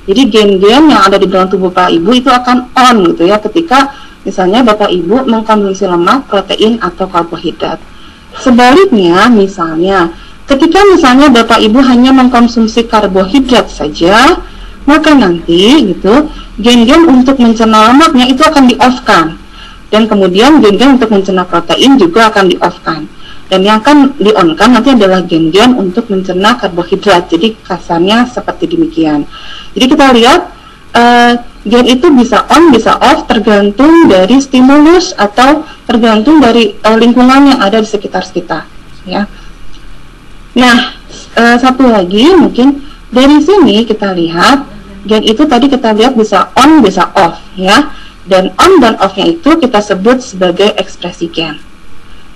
Jadi gen-gen yang ada di dalam tubuh Bapak Ibu itu akan on gitu ya ketika misalnya Bapak Ibu mengkonsumsi lemak, protein atau karbohidrat. Sebaliknya misalnya ketika misalnya Bapak Ibu hanya mengkonsumsi karbohidrat saja, maka nanti gitu gen-gen untuk mencerna lemaknya itu akan di-off-kan. Dan kemudian gen-gen untuk mencerna protein juga akan di-off-kan. Dan yang akan di-on-kan nanti adalah gen-gen untuk mencerna karbohidrat. Jadi kasarnya seperti demikian. Jadi kita lihat gen itu bisa on, bisa off, tergantung dari stimulus atau tergantung dari lingkungan yang ada di sekitar kita. Ya. Nah, satu lagi mungkin dari sini kita lihat gen itu tadi kita lihat bisa on, bisa off, ya. Dan on dan off-nya itu kita sebut sebagai ekspresi gen.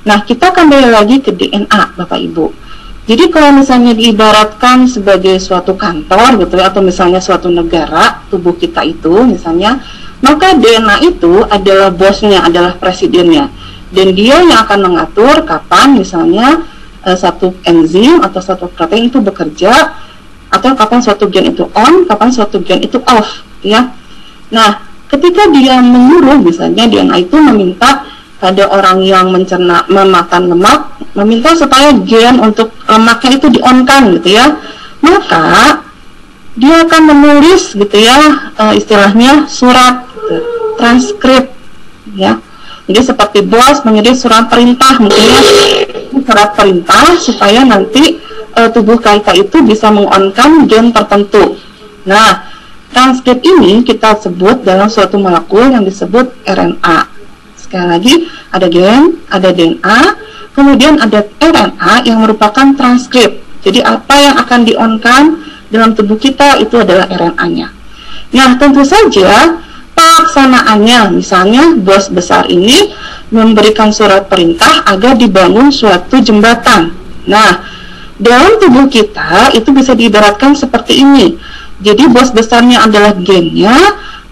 Nah, kita kembali lagi ke DNA, Bapak Ibu. Jadi kalau misalnya diibaratkan sebagai suatu kantor gitu ya, atau misalnya suatu negara, tubuh kita itu misalnya, maka DNA itu adalah bosnya, adalah presidennya. Dan dia yang akan mengatur kapan misalnya satu enzim atau satu protein itu bekerja, atau kapan suatu gen itu on, kapan suatu gen itu off, ya. Nah, ketika dia menyuruh misalnya DNA itu meminta pada orang yang mencerna memakan lemak, meminta supaya gen untuk lemaknya itu di-on-kan gitu ya, maka dia akan menulis gitu ya, istilahnya surat gitu, transkrip ya. Jadi seperti bos mengirim surat perintah, mungkin ya, surat perintah supaya nanti tubuh kita itu bisa meng-on-kan gen tertentu. Nah, transkrip ini kita sebut dalam suatu molekul yang disebut RNA. Sekali lagi, ada gen, ada DNA, kemudian ada RNA yang merupakan transkrip. Jadi apa yang akan di-on-kan dalam tubuh kita itu adalah RNA-nya. Nah, tentu saja pelaksanaannya, misalnya bos besar ini memberikan surat perintah agar dibangun suatu jembatan. Nah, dalam tubuh kita itu bisa diibaratkan seperti ini. Jadi bos besarnya adalah gennya,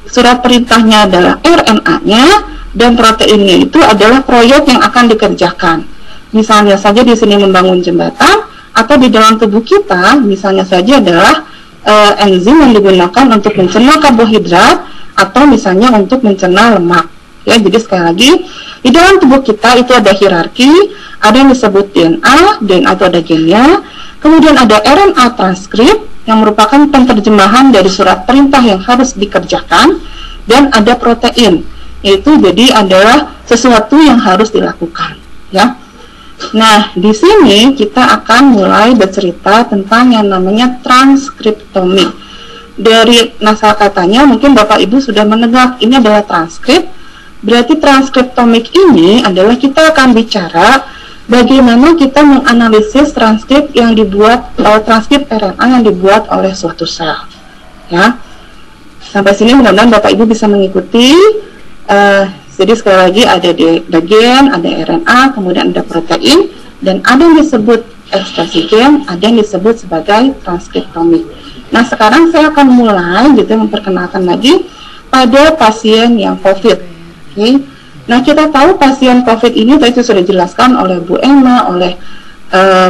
surat perintahnya adalah RNA-nya, dan proteinnya itu adalah proyek yang akan dikerjakan. Misalnya saja di sini membangun jembatan, atau di dalam tubuh kita misalnya saja adalah enzim yang digunakan untuk mencerna karbohidrat atau misalnya untuk mencerna lemak. Ya, jadi sekali lagi di dalam tubuh kita itu ada hierarki, ada yang disebut DNA itu ada gennya, kemudian ada RNA transkrip yang merupakan penerjemahan dari surat perintah yang harus dikerjakan, dan ada protein, yaitu jadi adalah sesuatu yang harus dilakukan, ya. Nah, di sini kita akan mulai bercerita tentang yang namanya transkriptomi. Dari naskah katanya mungkin Bapak Ibu sudah mendengar ini adalah transkrip. Berarti transkriptomik ini adalah kita akan bicara bagaimana kita menganalisis transkrip yang dibuat transkrip RNA yang dibuat oleh suatu sel, ya. Sampai sini mudah-mudahan Bapak Ibu bisa mengikuti. Jadi sekali lagi ada gen, ada RNA, kemudian ada protein, dan ada yang disebut ekspresi gen, ada yang disebut sebagai transkriptomik. Nah, sekarang saya akan mulai gitu memperkenalkan lagi pada pasien yang COVID. Okay. Nah, kita tahu pasien COVID ini tadi sudah dijelaskan oleh Bu Emma, oleh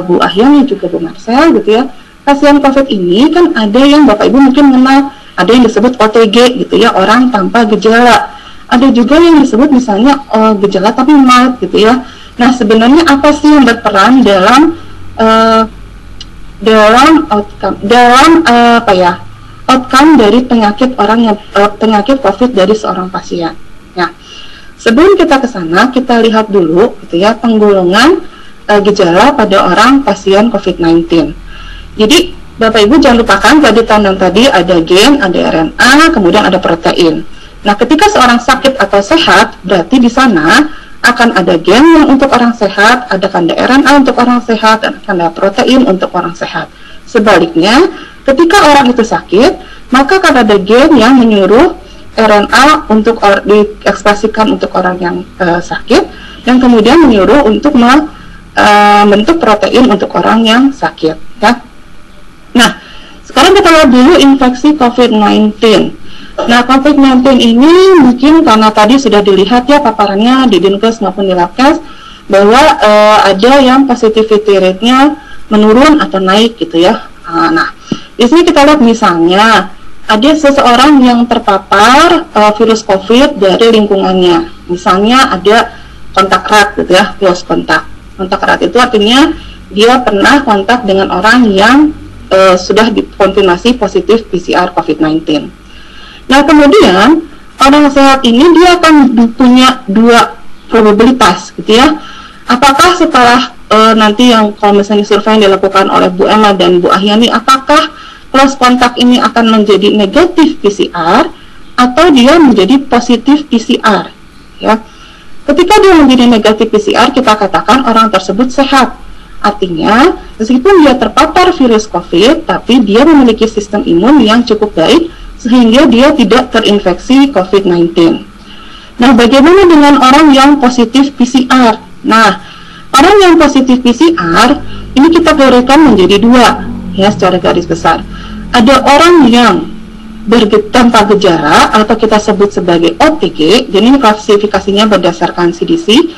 Bu Ahyani, juga Bu Marcel gitu ya. Pasien COVID ini kan ada yang Bapak Ibu mungkin mengenal, ada yang disebut OTG gitu ya, orang tanpa gejala. Ada juga yang disebut misalnya gejala tapi mild gitu ya. Nah, sebenarnya apa sih yang berperan dalam outcome dari penyakit penyakit COVID dari seorang pasien. Nah, sebelum kita ke sana, kita lihat dulu gitu ya penggolongan gejala pada orang pasien COVID-19. Jadi Bapak Ibu jangan lupakan tadi ada gen, ada RNA, kemudian ada protein. Nah, ketika seorang sakit atau sehat, berarti di sana akan ada gen yang untuk orang sehat, ada kanda RNA untuk orang sehat, dan kanda protein untuk orang sehat. Sebaliknya, ketika orang itu sakit, maka akan ada gen yang menyuruh RNA untuk diekspresikan untuk orang yang sakit, dan kemudian menyuruh untuk membentuk protein untuk orang yang sakit. Ya. Nah, sekarang kita lihat dulu infeksi COVID-19. Nah, COVID-19 ini mungkin karena tadi sudah dilihat ya paparannya di Dinkes maupun di Labkes bahwa ada yang positivity rate-nya menurun atau naik gitu ya. Nah, di sini kita lihat misalnya ada seseorang yang terpapar virus COVID dari lingkungannya. Misalnya ada kontak erat gitu ya, close kontak. Kontak erat itu artinya dia pernah kontak dengan orang yang sudah dikonfirmasi positif PCR COVID-19. Nah, kemudian orang sehat ini dia akan punya dua probabilitas gitu ya. Apakah setelah nanti yang kalau misalnya survei yang dilakukan oleh Bu Emma dan Bu Ahyani, apakah close kontak ini akan menjadi negatif PCR atau dia menjadi positif PCR ya. Ketika dia menjadi negatif PCR, kita katakan orang tersebut sehat. Artinya, meskipun dia terpapar virus COVID, tapi dia memiliki sistem imun yang cukup baik sehingga dia tidak terinfeksi COVID-19. Nah, bagaimana dengan orang yang positif PCR? Nah, orang yang positif PCR ini kita teorikan menjadi dua ya secara garis besar. Ada orang yang tanpa gejala atau kita sebut sebagai OTG, jadi ini klasifikasinya berdasarkan CDC.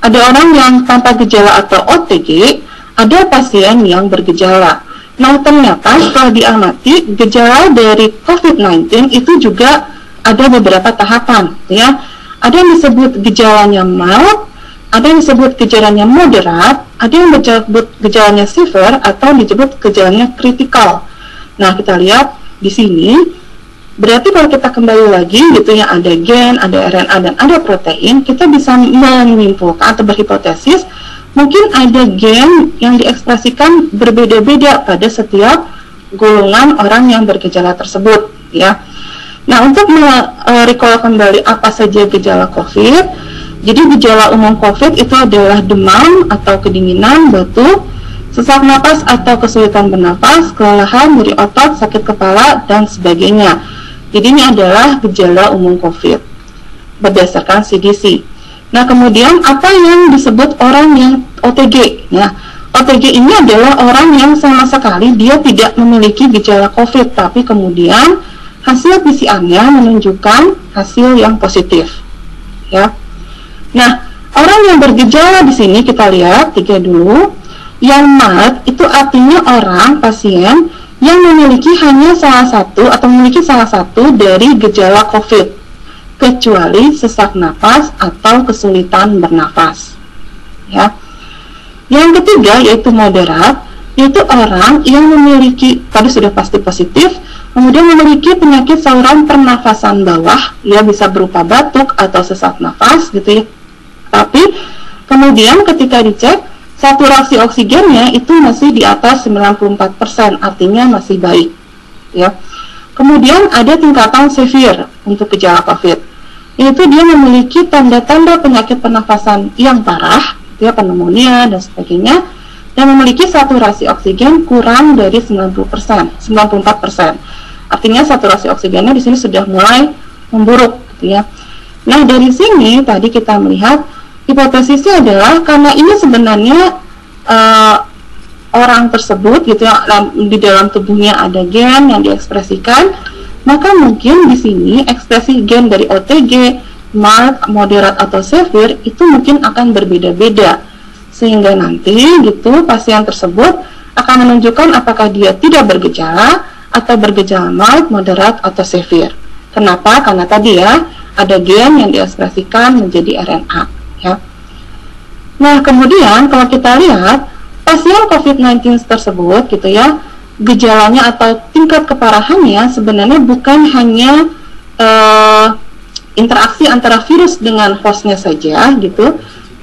Ada orang yang tanpa gejala atau OTG, ada pasien yang bergejala. Nah, ternyata setelah diamati, gejala dari COVID-19 itu juga ada beberapa tahapan ya. Ada yang disebut gejalanya mild, ada yang disebut gejalanya moderat, ada yang disebut gejalanya severe, atau disebut gejalanya kritikal. Nah, kita lihat di sini, berarti kalau kita kembali lagi gitu ya, ada gen, ada RNA, dan ada protein, kita bisa menyimpulkan atau berhipotesis mungkin ada gen yang diekspresikan berbeda-beda pada setiap golongan orang yang bergejala tersebut ya. Nah, untuk recall kembali apa saja gejala COVID, jadi gejala umum COVID itu adalah demam atau kedinginan, batuk, sesak napas atau kesulitan bernapas, kelelahan, nyeri otot, sakit kepala, dan sebagainya. Jadi ini adalah gejala umum COVID berdasarkan CDC. Nah, kemudian apa yang disebut orang yang OTG? Nah, OTG ini adalah orang yang sama sekali dia tidak memiliki gejala COVID, tapi kemudian hasil PCR-nya menunjukkan hasil yang positif. Ya. Nah, orang yang bergejala di sini kita lihat tiga dulu. Yang mild itu artinya orang pasien yang memiliki hanya salah satu atau memiliki salah satu dari gejala COVID, kecuali sesak napas atau kesulitan bernafas. Ya. Yang ketiga yaitu moderat, yaitu orang yang memiliki tadi sudah pasti positif, kemudian memiliki penyakit saluran pernafasan bawah, ya bisa berupa batuk atau sesak nafas gitu ya. Tapi kemudian ketika dicek saturasi oksigennya itu masih di atas 94%, artinya masih baik ya. Kemudian ada tingkatan severe untuk gejala COVID, yaitu dia memiliki tanda-tanda penyakit pernafasan yang parah ya, pneumonia dan sebagainya, dan memiliki saturasi oksigen kurang dari 94%. Artinya saturasi oksigennya di sini sudah mulai memburuk gitu ya. Nah, dari sini tadi kita melihat hipotesisnya adalah karena ini sebenarnya orang tersebut gitu ya, di dalam tubuhnya ada gen yang diekspresikan, maka mungkin di sini ekspresi gen dari OTG, mild, moderat atau severe itu mungkin akan berbeda-beda, sehingga nanti gitu pasien tersebut akan menunjukkan apakah dia tidak bergejala atau bergejala mild, moderat atau severe. Kenapa? Karena tadi ya ada gen yang diekspresikan menjadi RNA ya. Nah, kemudian kalau kita lihat pasien COVID-19 tersebut gitu ya, gejalanya atau tingkat keparahannya sebenarnya bukan hanya interaksi antara virus dengan hostnya saja gitu,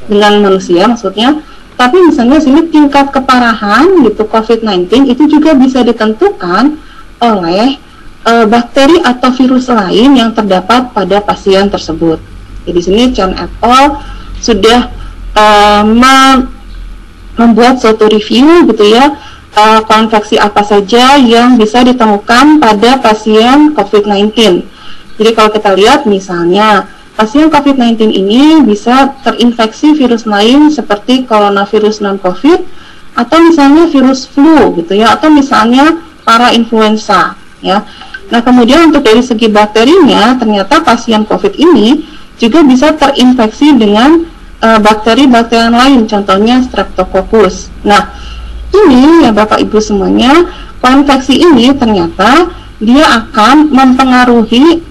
dengan manusia maksudnya, tapi misalnya sini tingkat keparahan gitu COVID-19 itu juga bisa ditentukan oleh bakteri atau virus lain yang terdapat pada pasien tersebut. Jadi sini Chen et al. Sudah membuat suatu review gitu ya, konveksi apa saja yang bisa ditemukan pada pasien COVID-19. Jadi kalau kita lihat misalnya pasien COVID-19 ini bisa terinfeksi virus lain seperti coronavirus non-COVID, atau misalnya virus flu gitu ya, atau misalnya para influenza ya. Nah, kemudian untuk dari segi bakterinya, ternyata pasien COVID ini juga bisa terinfeksi dengan bakteri-bakteri lain, contohnya Streptococcus. Nah, ini ya Bapak Ibu semuanya, konveksi ini ternyata dia akan mempengaruhi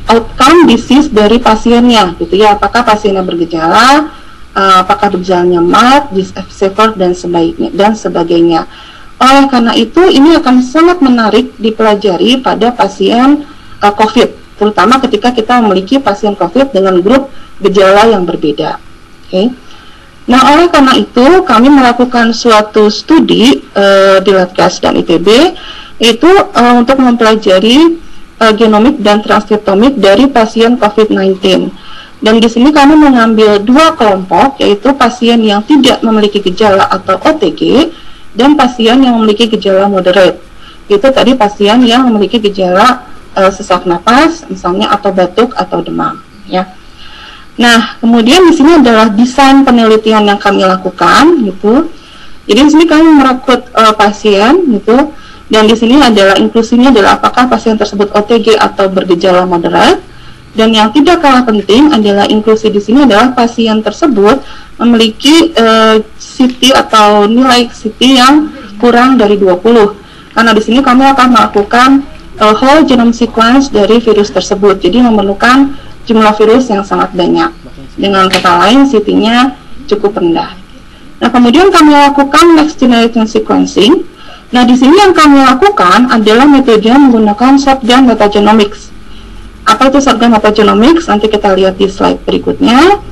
outcome disease dari pasiennya, gitu ya. Apakah pasiennya bergejala, apakah gejalanya mild, severe, dan sebagainya. Oleh karena itu, ini akan sangat menarik dipelajari pada pasien COVID, terutama ketika kita memiliki pasien COVID dengan grup gejala yang berbeda. Okay. Nah, oleh karena itu, kami melakukan suatu studi di Latgas dan ITB, itu untuk mempelajari genomik dan transkriptomik dari pasien COVID-19. Dan di sini kami mengambil dua kelompok, yaitu pasien yang tidak memiliki gejala atau OTG, dan pasien yang memiliki gejala moderate. Itu tadi pasien yang memiliki gejala sesak napas, misalnya, atau batuk atau demam. Ya. Nah, kemudian di sini adalah desain penelitian yang kami lakukan, gitu. Jadi di sini kami merekrut pasien, gitu. Dan di sini adalah inklusinya adalah apakah pasien tersebut OTG atau bergejala moderat. Dan yang tidak kalah penting adalah inklusi di sini adalah pasien tersebut memiliki CT atau nilai CT yang kurang dari 20. Karena di sini kami akan melakukan whole genome sequence dari virus tersebut. Jadi memerlukan jumlah virus yang sangat banyak. Dengan kata lain, CT-nya cukup rendah. Nah, kemudian kami lakukan next generation sequencing. Nah, di sini yang kami lakukan adalah metode menggunakan shotgun metagenomics. Apa itu shotgun metagenomics? Nanti kita lihat di slide berikutnya.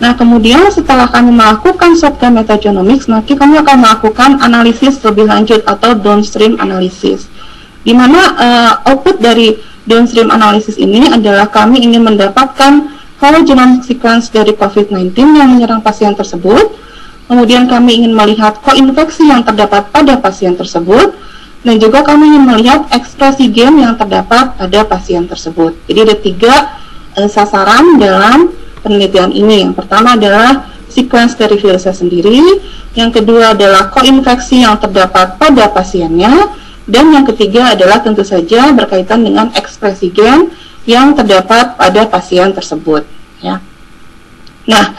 Nah, kemudian setelah kami melakukan shotgun metagenomics, nanti kami akan melakukan analisis lebih lanjut atau downstream analysis. Di mana output dari downstream analysis ini adalah kami ingin mendapatkan whole genome sequence dari COVID-19 yang menyerang pasien tersebut. Kemudian kami ingin melihat koinfeksi yang terdapat pada pasien tersebut, dan juga kami ingin melihat ekspresi gen yang terdapat pada pasien tersebut. Jadi ada 3 sasaran dalam penelitian ini. Yang pertama adalah sequence dari virusnya sendiri, yang kedua adalah koinfeksi yang terdapat pada pasiennya, dan yang ketiga adalah tentu saja berkaitan dengan ekspresi gen yang terdapat pada pasien tersebut. Ya. Nah,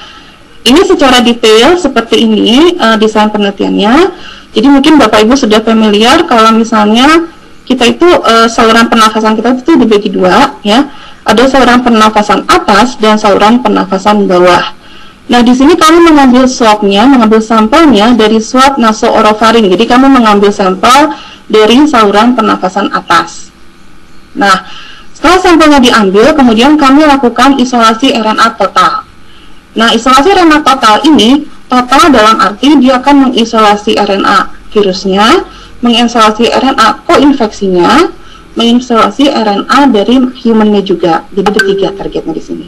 ini secara detail seperti ini desain penelitiannya. Jadi mungkin Bapak Ibu sudah familiar kalau misalnya kita itu saluran pernafasan kita itu dibagi 2, ya. Ada saluran pernafasan atas dan saluran pernafasan bawah. Nah, di sini kami mengambil mengambil sampelnya dari swab nasoorofaring. Jadi kami mengambil sampel dari saluran pernafasan atas. Nah, setelah sampelnya diambil, kemudian kami lakukan isolasi RNA total. Nah, isolasi RNA total ini, total dalam arti dia akan mengisolasi RNA virusnya, mengisolasi RNA koinfeksinya, mengisolasi RNA dari humannya juga. Jadi ada 3 targetnya di sini.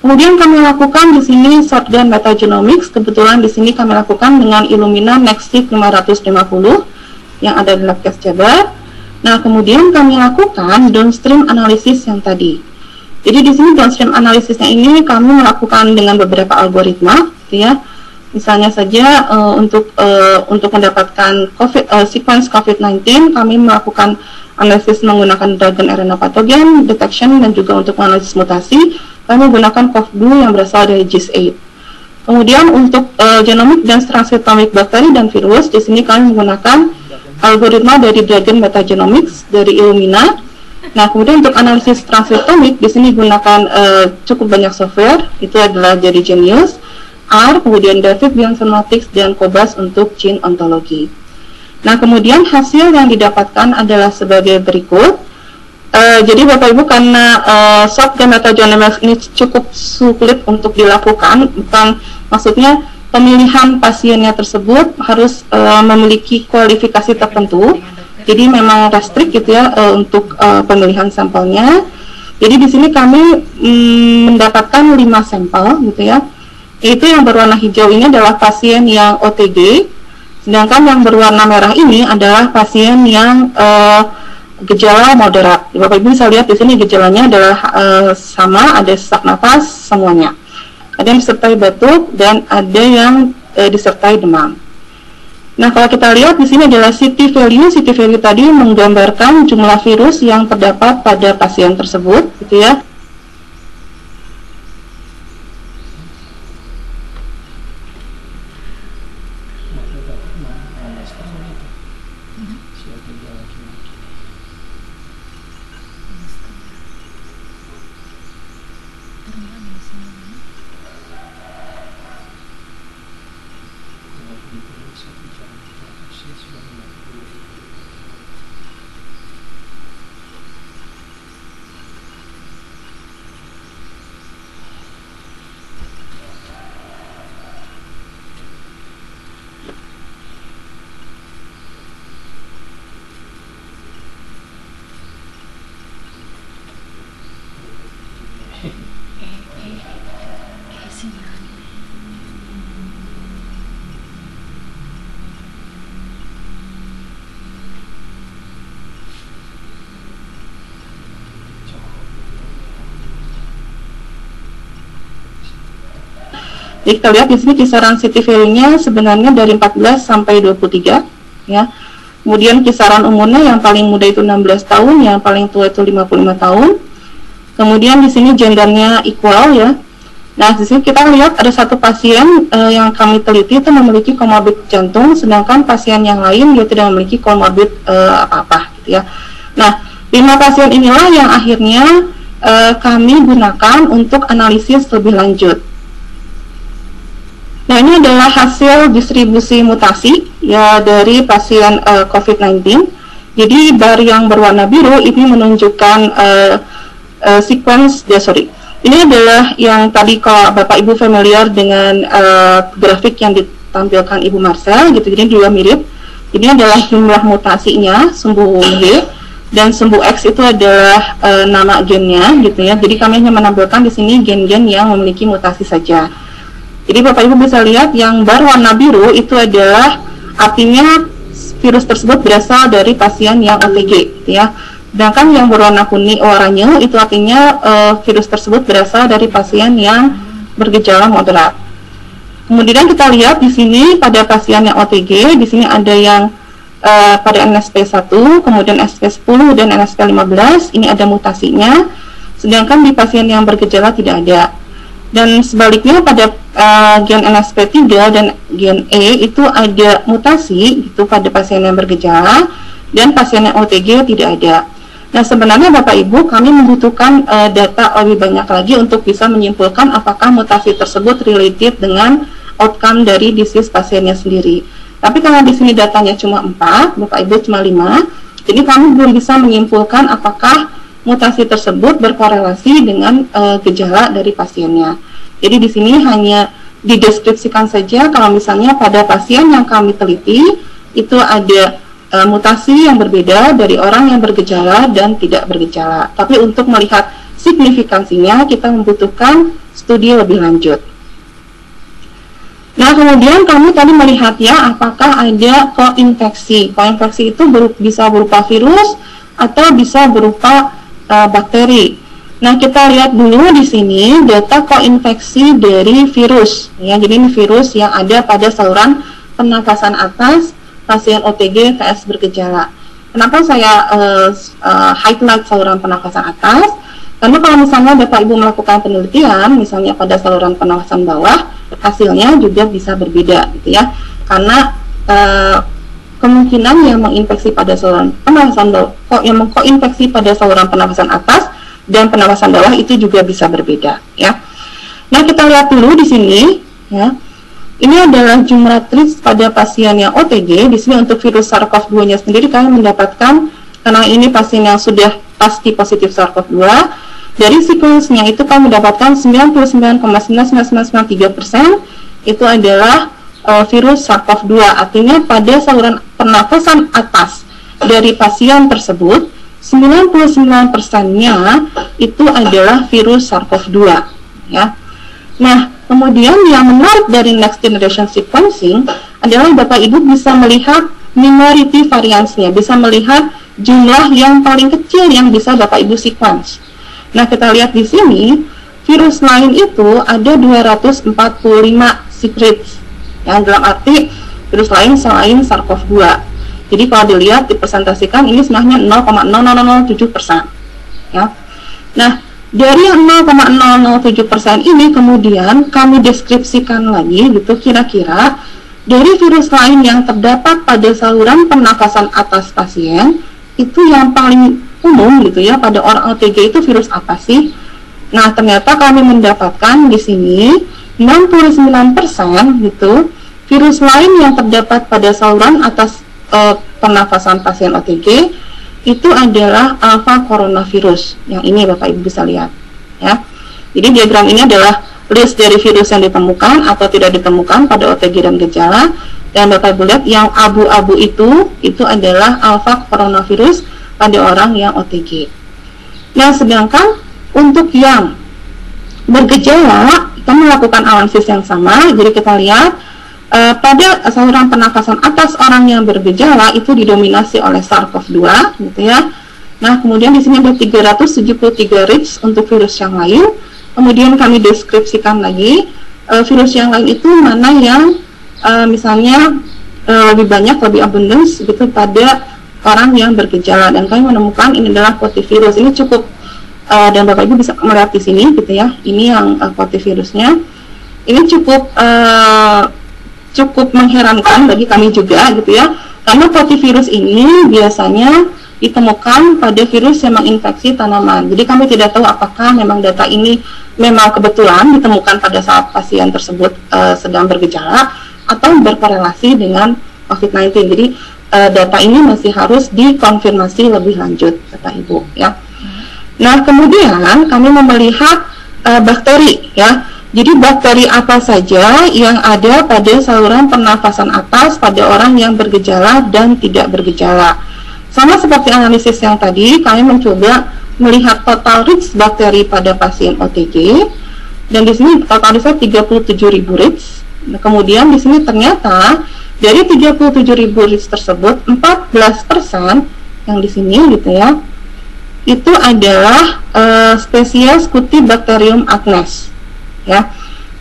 Kemudian kami lakukan di sini shotgun metagenomics. Kebetulan di sini kami lakukan dengan Illumina NextSeq 550 yang ada di Labkes Jabar. Nah, kemudian kami lakukan downstream analysis yang tadi. Jadi di sini downstream analisisnya ini kami melakukan dengan beberapa algoritma, gitu ya. Misalnya saja untuk mendapatkan sequence COVID-19, kami melakukan analisis menggunakan Dragon RNA pathogen detection, dan juga untuk analisis mutasi kami menggunakan COV2 yang berasal dari GIS8. Kemudian untuk genomic dan transkriptomik bakteri dan virus, di sini kami menggunakan algoritma dari Dragon Metagenomics dari Illumina. Nah, kemudian untuk analisis transkriptomik di sini gunakan cukup banyak software, itu adalah dari Genius, R, kemudian David Bioinformatics, dan Cobas untuk gene ontologi. Nah, kemudian hasil yang didapatkan adalah sebagai berikut. Jadi Bapak Ibu, karena shotgun metagenomics ini cukup sulit untuk dilakukan, bukan maksudnya pemilihan pasiennya tersebut harus memiliki kualifikasi tertentu. Jadi memang restrict gitu ya untuk pemilihan sampelnya. Jadi di sini kami mendapatkan 5 sampel gitu ya. Itu yang berwarna hijau ini adalah pasien yang OTG, sedangkan yang berwarna merah ini adalah pasien yang gejala moderat. Bapak Ibu bisa lihat di sini gejalanya adalah sama, ada sesak nafas semuanya. Ada yang disertai batuk dan ada yang disertai demam. Nah, kalau kita lihat di sini adalah CT value. CT value tadi menggambarkan jumlah virus yang terdapat pada pasien tersebut, gitu ya. Jadi kita lihat di sini kisaran city value-nya sebenarnya dari 14 sampai 23 ya. Kemudian kisaran umurnya yang paling muda itu 16 tahun, yang paling tua itu 55 tahun. Kemudian di sini gendernya equal ya. Nah, di sini kita lihat ada satu pasien yang kami teliti itu memiliki komorbid jantung, sedangkan pasien yang lain dia tidak memiliki komorbid apa-apa gitu ya. Nah, 5 pasien inilah yang akhirnya kami gunakan untuk analisis lebih lanjut. Nah, ini adalah hasil distribusi mutasi ya dari pasien COVID-19. Jadi bar yang berwarna biru ini menunjukkan sequence, ini adalah yang tadi kalau Bapak Ibu familiar dengan grafik yang ditampilkan Ibu Marcel gitu, jadi juga mirip. Ini adalah jumlah mutasinya, sumbu Y, dan sumbu X itu adalah nama gennya gitu ya. Jadi kami hanya menampilkan di sini gen-gen yang memiliki mutasi saja. Jadi Bapak Ibu bisa lihat yang bar warna biru itu adalah artinya virus tersebut berasal dari pasien yang OTG gitu ya. Sedangkan yang berwarna kuning oranye itu artinya virus tersebut berasal dari pasien yang bergejala moderat. Kemudian kita lihat di sini pada pasien yang OTG, di sini ada yang pada NSP1, kemudian NSP10 dan NSP15 ini ada mutasinya. Sedangkan di pasien yang bergejala tidak ada. Dan sebaliknya pada gen NSP3 dan gen E itu ada mutasi gitu pada pasien yang bergejala, dan pasien yang OTG tidak ada. Nah, sebenarnya Bapak Ibu kami membutuhkan data lebih banyak lagi untuk bisa menyimpulkan apakah mutasi tersebut related dengan outcome dari disease pasiennya sendiri. Tapi karena di sini datanya cuma 4, Bapak Ibu cuma 5, jadi kami belum bisa menyimpulkan apakah mutasi tersebut berkorelasi dengan gejala dari pasiennya. Jadi di sini hanya dideskripsikan saja kalau misalnya pada pasien yang kami teliti itu ada mutasi yang berbeda dari orang yang bergejala dan tidak bergejala. Tapi untuk melihat signifikansinya kita membutuhkan studi lebih lanjut. Nah, kemudian kami tadi melihat ya apakah ada koinfeksi. Koinfeksi itu bisa berupa virus atau bisa berupa bakteri. Nah, kita lihat dulu di sini data koinfeksi dari virus ya. Jadi ini virus yang ada pada saluran pernafasan atas pasien OTG TS bergejala. Kenapa saya highlight saluran pernafasan atas? Karena kalau misalnya Bapak Ibu melakukan penelitian misalnya pada saluran pernafasan bawah, hasilnya juga bisa berbeda gitu ya. Karena kemungkinan yang menginfeksi pada saluran pernafasan bawah, yang mengkoinfeksi pada saluran pernafasan atas dan pernafasan bawah itu juga bisa berbeda ya. Nah, kita lihat dulu di sini ya. Ini adalah jumlah tris pada pasien yang OTG. Di sini untuk virus SARS-CoV-2-nya sendiri kami mendapatkan, karena ini pasien yang sudah pasti positif SARS-CoV-2, dari sequence-nya itu kami mendapatkan 99,99993% itu adalah virus SARS-CoV-2. Artinya pada saluran pernafasan atas dari pasien tersebut 99%-nya itu adalah virus SARS-CoV-2 ya. Nah, kemudian yang menarik dari next generation sequencing adalah Bapak Ibu bisa melihat minority variance-nya, bisa melihat jumlah yang paling kecil yang bisa Bapak Ibu sequence. Nah, kita lihat di sini virus lain itu ada 245 secrets yang dalam arti virus lain selain SARS-CoV-2. Jadi kalau dilihat dipresentasikan ini sebenarnya 0,0007% ya. Nah, dari yang 0,007% ini kemudian kami deskripsikan lagi gitu, kira-kira dari virus lain yang terdapat pada saluran pernafasan atas pasien itu yang paling umum gitu ya pada orang OTG itu virus apa sih? Nah, ternyata kami mendapatkan di sini 69% gitu virus lain yang terdapat pada saluran atas pernafasan pasien OTG itu adalah alpha coronavirus. Yang ini Bapak Ibu bisa lihat ya. Jadi diagram ini adalah list dari virus yang ditemukan atau tidak ditemukan pada OTG dan gejala, dan Bapak Ibu lihat yang abu-abu itu adalah alpha coronavirus pada orang yang OTG. Nah, sedangkan untuk yang bergejala kita melakukan analisis yang sama. Jadi kita lihat pada saluran pernafasan atas orang yang bergejala itu didominasi oleh SARS-CoV-2 gitu ya. Nah, kemudian di sini ada 373 reach untuk virus yang lain. Kemudian kami deskripsikan lagi virus yang lain itu mana yang misalnya lebih banyak, lebih abundance gitu pada orang yang bergejala, dan kami menemukan ini adalah potivirus. Ini cukup dan Bapak Ibu bisa melihat di sini gitu ya. Ini yang potivirusnya. Ini cukup mengherankan bagi kami juga gitu ya, karena potivirus ini biasanya ditemukan pada virus yang menginfeksi tanaman. Jadi kami tidak tahu apakah memang data ini memang kebetulan ditemukan pada saat pasien tersebut sedang bergejala atau berkorelasi dengan COVID-19. Jadi data ini masih harus dikonfirmasi lebih lanjut, Bapak Ibu ya. Nah, kemudian kami melihat bakteri ya. Jadi bakteri apa saja yang ada pada saluran pernafasan atas pada orang yang bergejala dan tidak bergejala. Sama seperti analisis yang tadi, kami mencoba melihat total reach bakteri pada pasien OTG, dan di sini total reach 37.000 reach. Nah, kemudian di sini ternyata dari 37.000 reach tersebut 14% yang di sini gitu ya, itu adalah spesies Cutibacterium acnes. Ya,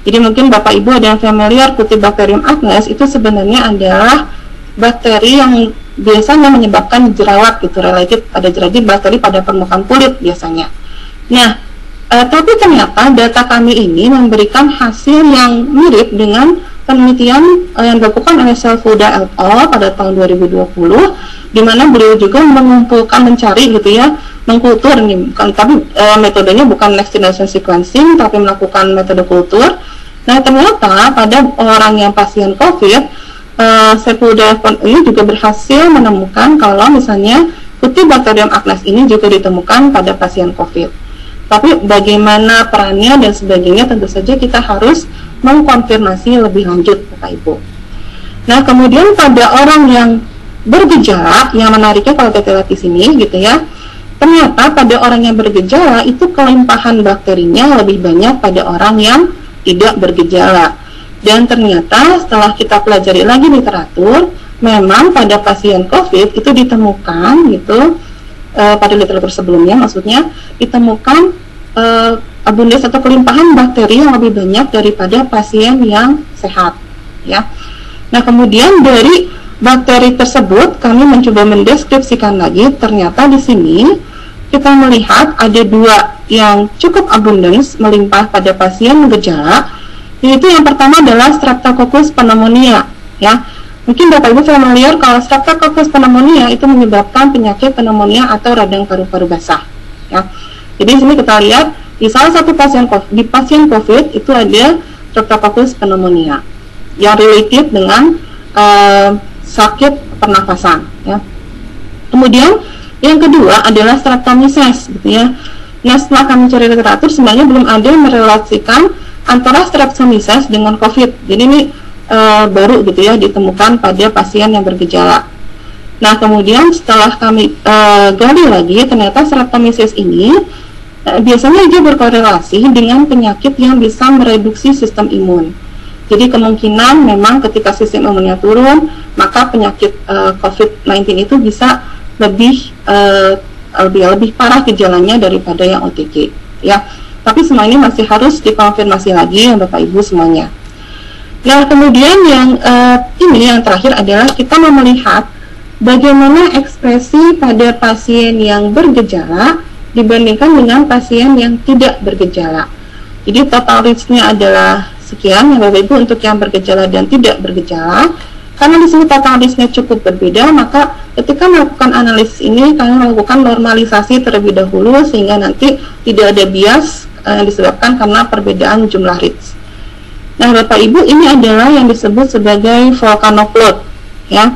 jadi mungkin Bapak Ibu ada yang familiar, Cutibacterium acnes itu sebenarnya adalah bakteri yang biasanya menyebabkan jerawat gitu, related pada jerawat, bakteri pada permukaan kulit biasanya. Nah, tapi ternyata data kami ini memberikan hasil yang mirip dengan penelitian yang dilakukan oleh Selfuda et al. Pada tahun 2020, di mana beliau juga mengumpulkan, mencari gitu ya, mengkultur nih, tapi metodenya bukan next generation sequencing, tapi melakukan metode kultur. Nah, ternyata pada orang yang pasien COVID, Selfuda ini juga berhasil menemukan kalau misalnya Cutibacterium acnes ini juga ditemukan pada pasien COVID. Tapi bagaimana perannya dan sebagainya tentu saja kita harus mengkonfirmasi lebih lanjut, Bapak Ibu. Nah, kemudian pada orang yang bergejala, yang menariknya kalau kita lihat di sini gitu ya, ternyata pada orang yang bergejala itu kelimpahan bakterinya lebih banyak pada orang yang tidak bergejala. Dan ternyata setelah kita pelajari lagi literatur, memang pada pasien COVID itu ditemukan gitu, pada literatur sebelumnya maksudnya, ditemukan abundans atau kelimpahan bakteri yang lebih banyak daripada pasien yang sehat ya. Nah, kemudian dari bakteri tersebut kami mencoba mendeskripsikan lagi. Ternyata di sini kita melihat ada dua yang cukup abundans melimpah pada pasien gejala, yaitu yang pertama adalah Streptococcus pneumonia ya. Mungkin Bapak Ibu familiar kalau Streptococcus pneumonia itu menyebabkan penyakit pneumonia atau radang paru-paru basah ya. Jadi di sini kita lihat di salah satu pasien COVID itu ada Streptococcus pneumonia yang related dengan sakit pernafasan ya. Kemudian yang kedua adalah Streptomyces gitu ya. Nah, setelah kami cari literatur sebenarnya belum ada yang merelasikan antara Streptomyces dengan COVID. Jadi ini baru gitu ya ditemukan pada pasien yang bergejala. Nah, kemudian setelah kami gali lagi, ternyata Streptomyces ini biasanya dia berkorelasi dengan penyakit yang bisa mereduksi sistem imun. Jadi kemungkinan memang ketika sistem imunnya turun, maka penyakit COVID-19 itu bisa lebih parah gejalanya daripada yang OTG ya. Tapi semua ini masih harus dikonfirmasi lagi ya Bapak Ibu semuanya. Nah, kemudian yang ini yang terakhir adalah kita mau melihat bagaimana ekspresi pada pasien yang bergejala dibandingkan dengan pasien yang tidak bergejala. Jadi total reach-nya adalah sekian ya Bapak Ibu untuk yang bergejala dan tidak bergejala. Karena di sini total reach-nya cukup berbeda, maka ketika melakukan analisis ini kami melakukan normalisasi terlebih dahulu sehingga nanti tidak ada bias disebabkan karena perbedaan jumlah reads. Nah, Bapak Ibu, ini adalah yang disebut sebagai volcano plot, ya.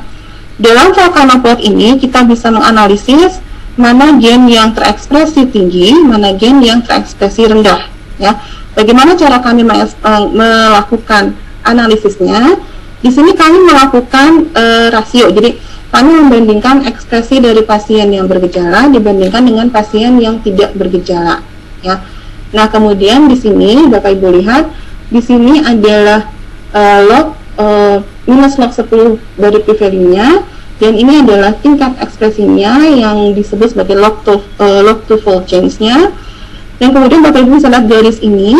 Dalam volcano plot ini kita bisa menganalisis mana gen yang terekspresi tinggi, mana gen yang terekspresi rendah, ya. Bagaimana cara kami melakukan analisisnya? Di sini kami melakukan rasio. Jadi kami membandingkan ekspresi dari pasien yang bergejala dibandingkan dengan pasien yang tidak bergejala, ya. Nah, kemudian di sini Bapak Ibu lihat, di sini adalah minus log 10 dari p-value-nya, dan ini adalah tingkat ekspresinya yang disebut sebagai log to fold change-nya. Dan kemudian Bapak Ibu bisa lihat garis ini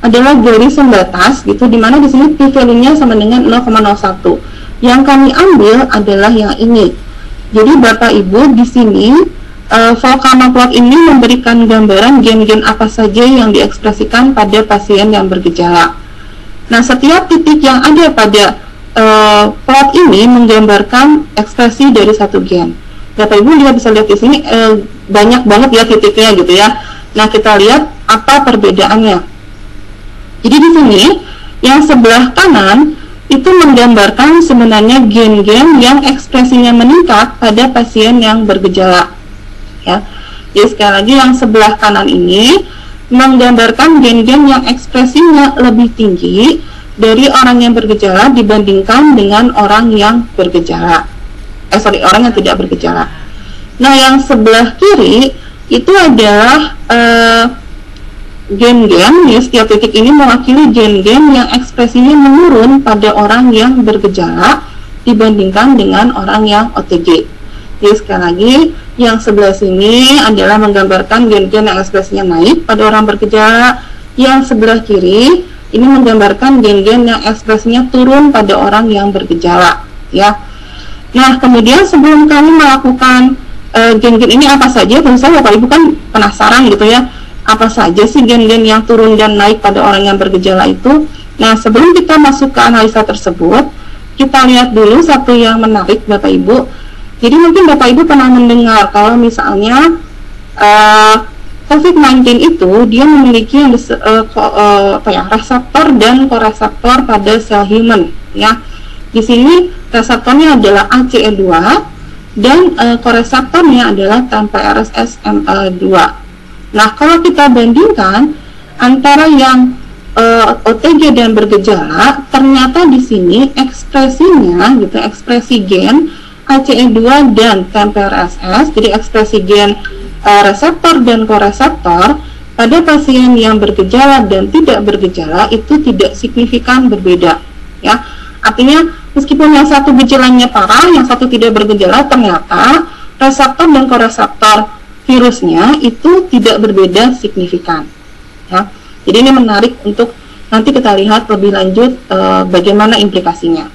adalah garis pembatas gitu, dimana di sini p-value-nya sama dengan 0,01. Yang kami ambil adalah yang ini. Jadi Bapak Ibu di sini volcano plot ini memberikan gambaran gen-gen apa saja yang diekspresikan pada pasien yang bergejala. Nah, setiap titik yang ada pada plot ini menggambarkan ekspresi dari satu gen. Bapak Ibu bisa lihat di sini banyak banget ya titiknya gitu ya. Nah, kita lihat apa perbedaannya. Jadi di sini yang sebelah kanan itu menggambarkan sebenarnya gen-gen yang ekspresinya meningkat pada pasien yang bergejala, ya. Jadi sekali lagi yang sebelah kanan ini menggambarkan gen-gen yang ekspresinya lebih tinggi dari orang yang bergejala dibandingkan dengan orang yang bergejala. Orang yang tidak bergejala. Nah, yang sebelah kiri itu adalah gen-gen, ya, setiap titik ini mewakili gen-gen yang ekspresinya menurun pada orang yang bergejala dibandingkan dengan orang yang OTG. Jadi sekali lagi, yang sebelah sini adalah menggambarkan gen-gen yang ekspresinya naik pada orang bergejala. Yang sebelah kiri ini menggambarkan gen-gen yang ekspresinya turun pada orang yang bergejala, ya. Nah, kemudian sebelum kami melakukan gen-gen ini apa saja, tentu saja Bapak Ibu kan penasaran gitu ya, apa saja sih gen-gen yang turun dan naik pada orang yang bergejala itu. Nah, sebelum kita masuk ke analisa tersebut, kita lihat dulu satu yang menarik Bapak Ibu. Jadi mungkin Bapak Ibu pernah mendengar kalau misalnya COVID-19 itu dia memiliki yang reseptor dan koreseptor pada sel human, ya. Di sini reseptornya adalah ACE2 dan koreseptornya adalah TMPRSS2. Nah, kalau kita bandingkan antara yang OTG dan bergejala, ternyata di sini ekspresinya gitu, ekspresi gen ACE2 dan TMPRSS, jadi ekspresi gen reseptor dan koreseptor pada pasien yang bergejala dan tidak bergejala itu tidak signifikan berbeda, ya. Artinya meskipun yang satu gejalanya parah, yang satu tidak bergejala, ternyata reseptor dan koreseptor virusnya itu tidak berbeda signifikan, ya. Jadi ini menarik untuk nanti kita lihat lebih lanjut bagaimana implikasinya.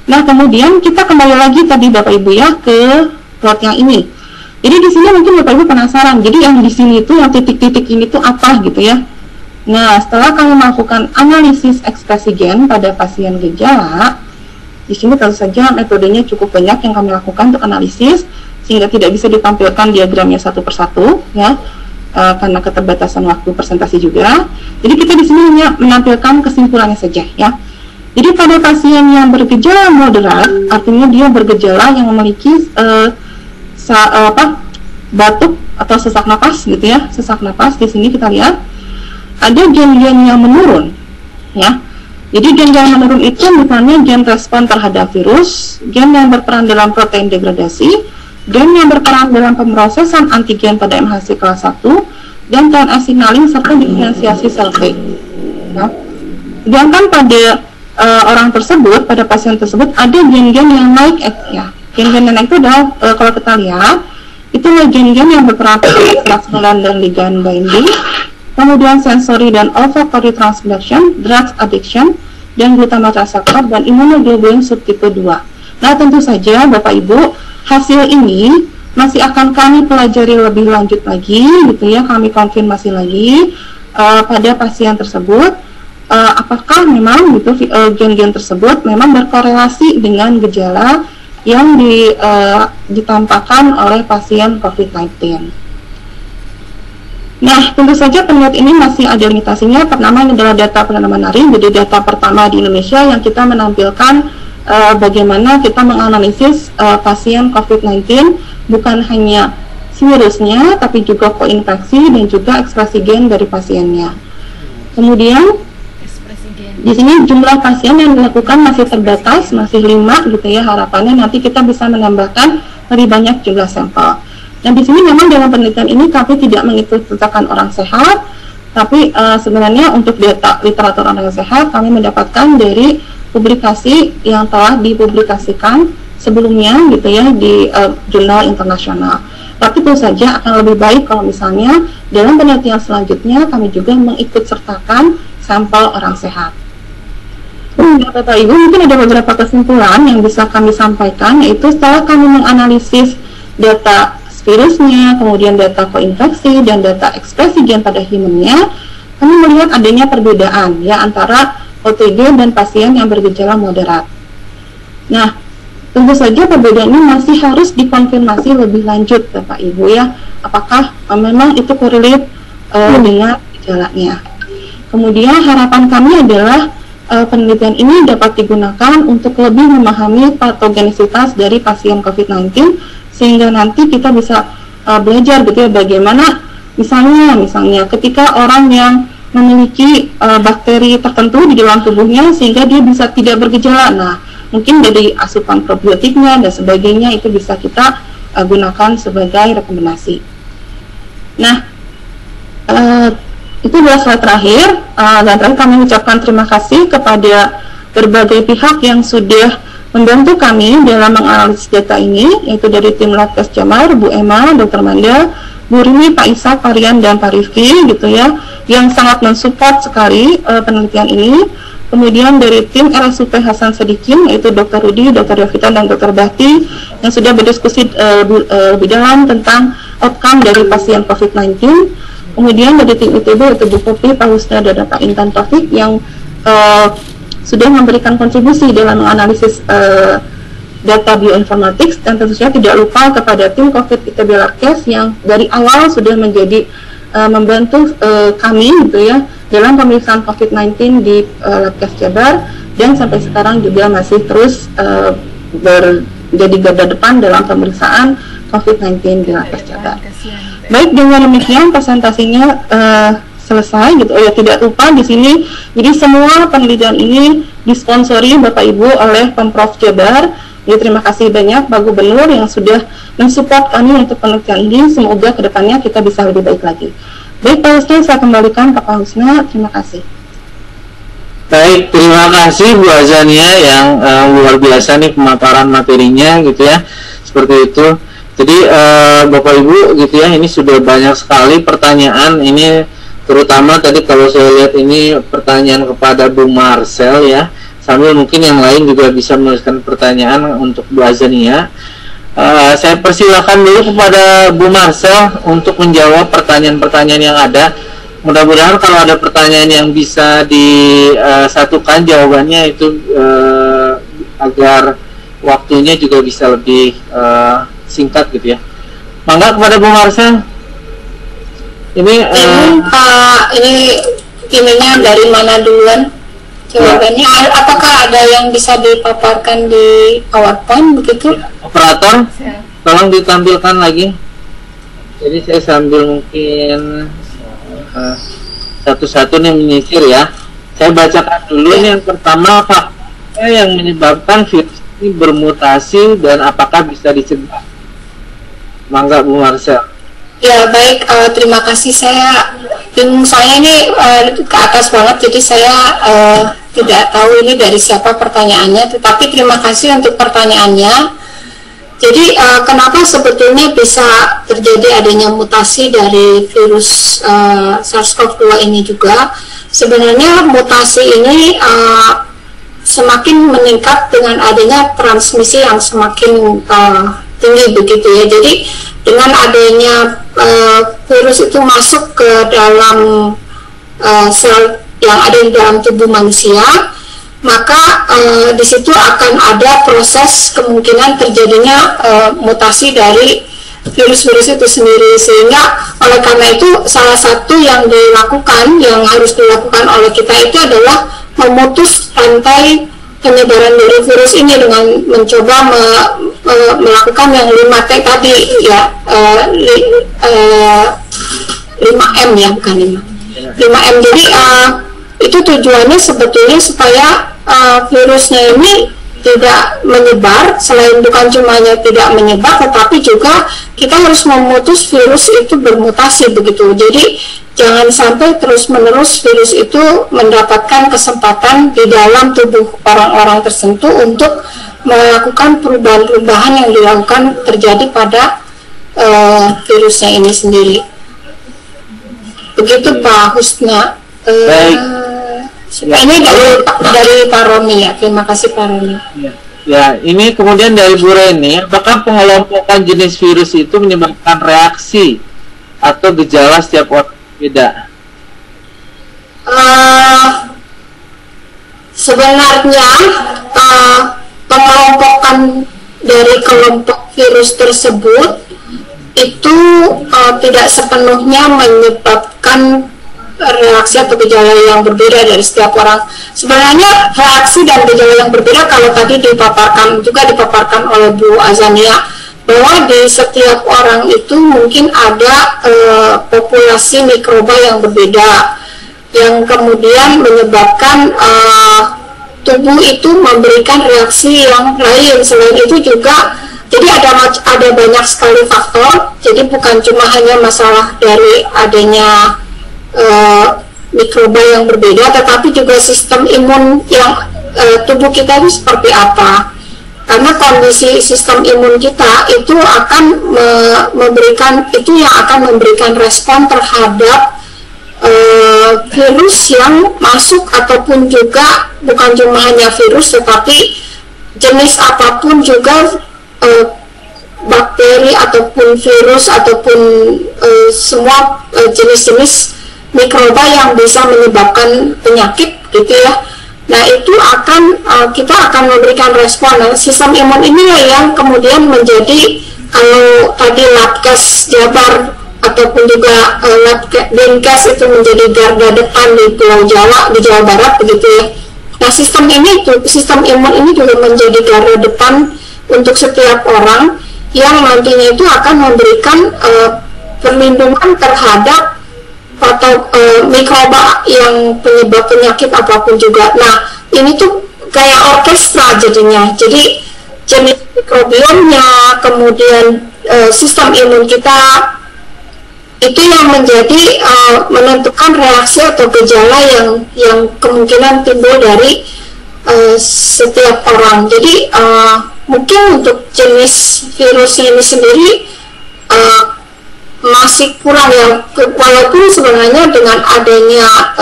Nah, kemudian kita kembali lagi tadi Bapak Ibu ya ke plot yang ini. Jadi di sini mungkin Bapak Ibu penasaran. Jadi yang di sini itu yang titik-titik ini tuh apa gitu ya. Nah, setelah kami melakukan analisis ekspresi gen pada pasien gejala, di sini tentu saja metodenya cukup banyak yang kami lakukan untuk analisis, sehingga tidak bisa ditampilkan diagramnya satu persatu, ya, karena keterbatasan waktu presentasi juga. Jadi kita di sini hanya menampilkan kesimpulannya saja, ya. Jadi pada pasien yang bergejala moderat, artinya dia bergejala yang memiliki batuk atau sesak napas, gitu ya, sesak napas. Di sini kita lihat ada gen-gen yang menurun, ya. Jadi gen yang menurun itu misalnya gen respon terhadap virus, gen yang berperan dalam protein degradasi, gen yang berperan dalam pemrosesan antigen pada MHC kelas 1, dan TNF signaling serta diferensiasi sel T. Ya. Sedangkan pada orang tersebut, pada pasien tersebut ada gen-gen yang naik, ya. Gen-gen yang naik itu adalah kalau kita lihat itu gen-gen yang berperan pada ekstrak dan ligand binding, kemudian sensory dan olfactory transduction, drugs addiction, dan glutamate reseptor dan immunoglobulin subtipe 2. Nah, tentu saja Bapak Ibu, hasil ini masih akan kami pelajari lebih lanjut lagi, gitu ya, kami konfirmasi lagi pada pasien tersebut, apakah memang gitu gen-gen tersebut memang berkorelasi dengan gejala yang ditampakkan oleh pasien COVID-19. Nah, tentu saja penelitian ini masih ada limitasinya. Pertama, ini adalah data penanaman naring, jadi data pertama di Indonesia yang kita menampilkan bagaimana kita menganalisis pasien COVID-19, bukan hanya virusnya, tapi juga koinfeksi dan juga ekspresi gen dari pasiennya. Kemudian, di sini jumlah pasien yang dilakukan masih terbatas, masih 5 gitu ya. Harapannya nanti kita bisa menambahkan lebih banyak jumlah sampel. Nah, di sini memang dalam penelitian ini kami tidak mengikut sertakan orang sehat, tapi sebenarnya untuk data literatur orang sehat kami mendapatkan dari publikasi yang telah dipublikasikan sebelumnya gitu ya di jurnal internasional. Tapi tentu saja akan lebih baik kalau misalnya dalam penelitian selanjutnya kami juga mengikut sertakan sampel orang sehat. Bapak Ibu, mungkin ada beberapa kesimpulan yang bisa kami sampaikan, yaitu setelah kami menganalisis data virusnya, kemudian data koinfeksi dan data ekspresi gen pada humannya, kami melihat adanya perbedaan ya antara OTG dan pasien yang bergejala moderat. Nah, tentu saja perbedaan ini masih harus dikonfirmasi lebih lanjut Bapak Ibu ya, apakah memang itu korelate dengan gejalanya. Kemudian harapan kami adalah penelitian ini dapat digunakan untuk lebih memahami patogenisitas dari pasien COVID-19, sehingga nanti kita bisa belajar gitu ya, bagaimana misalnya ketika orang yang memiliki bakteri tertentu di dalam tubuhnya sehingga dia bisa tidak bergejala. Nah, mungkin dari asupan probiotiknya dan sebagainya itu bisa kita gunakan sebagai rekomendasi. Nah, itu adalah slide terakhir, dan terakhir kami mengucapkan terima kasih kepada berbagai pihak yang sudah membantu kami dalam menganalisis data ini, yaitu dari tim Labkes Jamar, Bu Emma, Dr. Manda, Bu Rini, Pak Ishak, Pak Rian, dan Pak Rifki gitu ya, yang sangat mensupport sekali penelitian ini. Kemudian dari tim RSUP Hasan Sadikin, yaitu Dr. Rudi, Dr. Yovita, dan Dr. Bahti, yang sudah berdiskusi lebih dalam tentang outcome dari pasien COVID-19. Kemudian dari tim ITB, yaitu Bu Popi, Pak Husna, dan Pak Intan Taufik, yang sudah memberikan kontribusi dalam menganalisis data bioinformatics, dan tentu saja tidak lupa kepada tim COVID ITB Labkes yang dari awal sudah menjadi membantu kami gitu ya dalam pemeriksaan COVID-19 di Labkes Jabar, dan sampai sekarang juga masih terus menjadi garda depan dalam pemeriksaan COVID-19 di Labkes Jabar. Baik, dengan demikian presentasinya selesai gitu. Oh ya, tidak lupa di sini, jadi semua penelitian ini disponsori Bapak Ibu oleh Pemprov Jabar. Jadi terima kasih banyak Pak Gubernur yang sudah mensupport kami untuk penelitian ini. Semoga kedepannya kita bisa lebih baik lagi. Baik Pak Husna, saya kembalikan ke Pak Husna. Terima kasih. Baik, terima kasih Bu Azania yang luar biasa nih pemaparan materinya gitu ya. Seperti itu. Jadi Bapak Ibu gitu ya, ini sudah banyak sekali pertanyaan ini. Terutama tadi kalau saya lihat ini pertanyaan kepada Bu Marcel ya, sambil mungkin yang lain juga bisa menuliskan pertanyaan untuk Bu Azania. Saya persilakan dulu kepada Bu Marcel untuk menjawab pertanyaan-pertanyaan yang ada. Mudah-mudahan kalau ada pertanyaan yang bisa disatukan jawabannya itu agar waktunya juga bisa lebih singkat gitu ya. Mangga kepada Bu Marcel. Ini Pak, ini ininya dari mana duluan? Jawabannya, apakah ada yang bisa dipaparkan di PowerPoint begitu? Operator, tolong ditampilkan lagi. Jadi saya sambil mungkin satu-satu nih menyisir ya. Saya bacakan dulu nih yang pertama, fakta yang menyebabkan virus ini bermutasi dan apakah bisa dicegah. Mangga Bu Marcel. Ya baik, terima kasih. Saya ini ke atas banget, jadi saya tidak tahu ini dari siapa pertanyaannya, tetapi terima kasih untuk pertanyaannya. Jadi kenapa sebetulnya bisa terjadi adanya mutasi dari virus SARS-CoV-2 ini juga? Sebenarnya mutasi ini semakin meningkat dengan adanya transmisi yang semakin tinggi begitu ya. Jadi dengan adanya virus itu masuk ke dalam sel yang ada di dalam tubuh manusia, maka di situ akan ada proses kemungkinan terjadinya mutasi dari virus-virus itu sendiri. Sehingga oleh karena itu salah satu yang harus dilakukan oleh kita itu adalah memutus rantai penyebaran dari virus ini dengan mencoba melakukan yang 5T tadi ya, 5M ya, bukan 5M. Jadi itu tujuannya sebetulnya supaya virusnya ini tidak menyebar. Selain bukan cuma tidak menyebar, tetapi juga kita harus memutus virus itu bermutasi begitu. Jadi jangan sampai terus-menerus virus itu mendapatkan kesempatan di dalam tubuh orang-orang tertentu untuk melakukan perubahan-perubahan yang dilakukan terjadi pada virusnya ini sendiri. Begitu Pak Husna. Ini dari Pak Roni ya. Terima kasih Pak Roni. Ya, ini kemudian dari Bu Reni, apakah pengelompokan jenis virus itu menyebabkan reaksi atau gejala setiap orang beda? Sebenarnya pengelompokan dari kelompok virus tersebut itu tidak sepenuhnya menyebabkan reaksi atau gejala yang berbeda dari setiap orang. Sebenarnya reaksi dan gejala yang berbeda kalau tadi dipaparkan oleh Bu Azania, bahwa di setiap orang itu mungkin ada populasi mikroba yang berbeda yang kemudian menyebabkan tubuh itu memberikan reaksi yang lain. Selain itu juga jadi ada banyak sekali faktor. Jadi bukan cuma hanya masalah dari adanya mikroba yang berbeda, tetapi juga sistem imun yang tubuh kita itu seperti apa. Karena kondisi sistem imun kita itu akan memberikan respon terhadap virus yang masuk, ataupun juga bukan cuma hanya virus, tetapi jenis apapun juga, bakteri ataupun virus ataupun semua jenis-jenis mikroba yang bisa menyebabkan penyakit gitu ya. Nah itu kita akan memberikan respon. Nah, sistem imun ini yang kemudian menjadi, kalau tadi Labkes Jabar ataupun juga Dinkes itu menjadi garda depan di Pulau Jawa, di Jawa Barat begitu ya. Nah sistem imun ini juga menjadi garda depan untuk setiap orang yang nantinya itu akan memberikan perlindungan terhadap atau mikroba yang penyebab penyakit apapun juga. Nah ini tuh kayak orkestra jadinya. Jadi jenis mikrobiomnya, kemudian sistem imun kita itu yang menjadi menentukan reaksi atau gejala yang kemungkinan timbul dari setiap orang. Jadi mungkin untuk jenis virus ini sendiri masih kurang ya, walaupun sebenarnya dengan adanya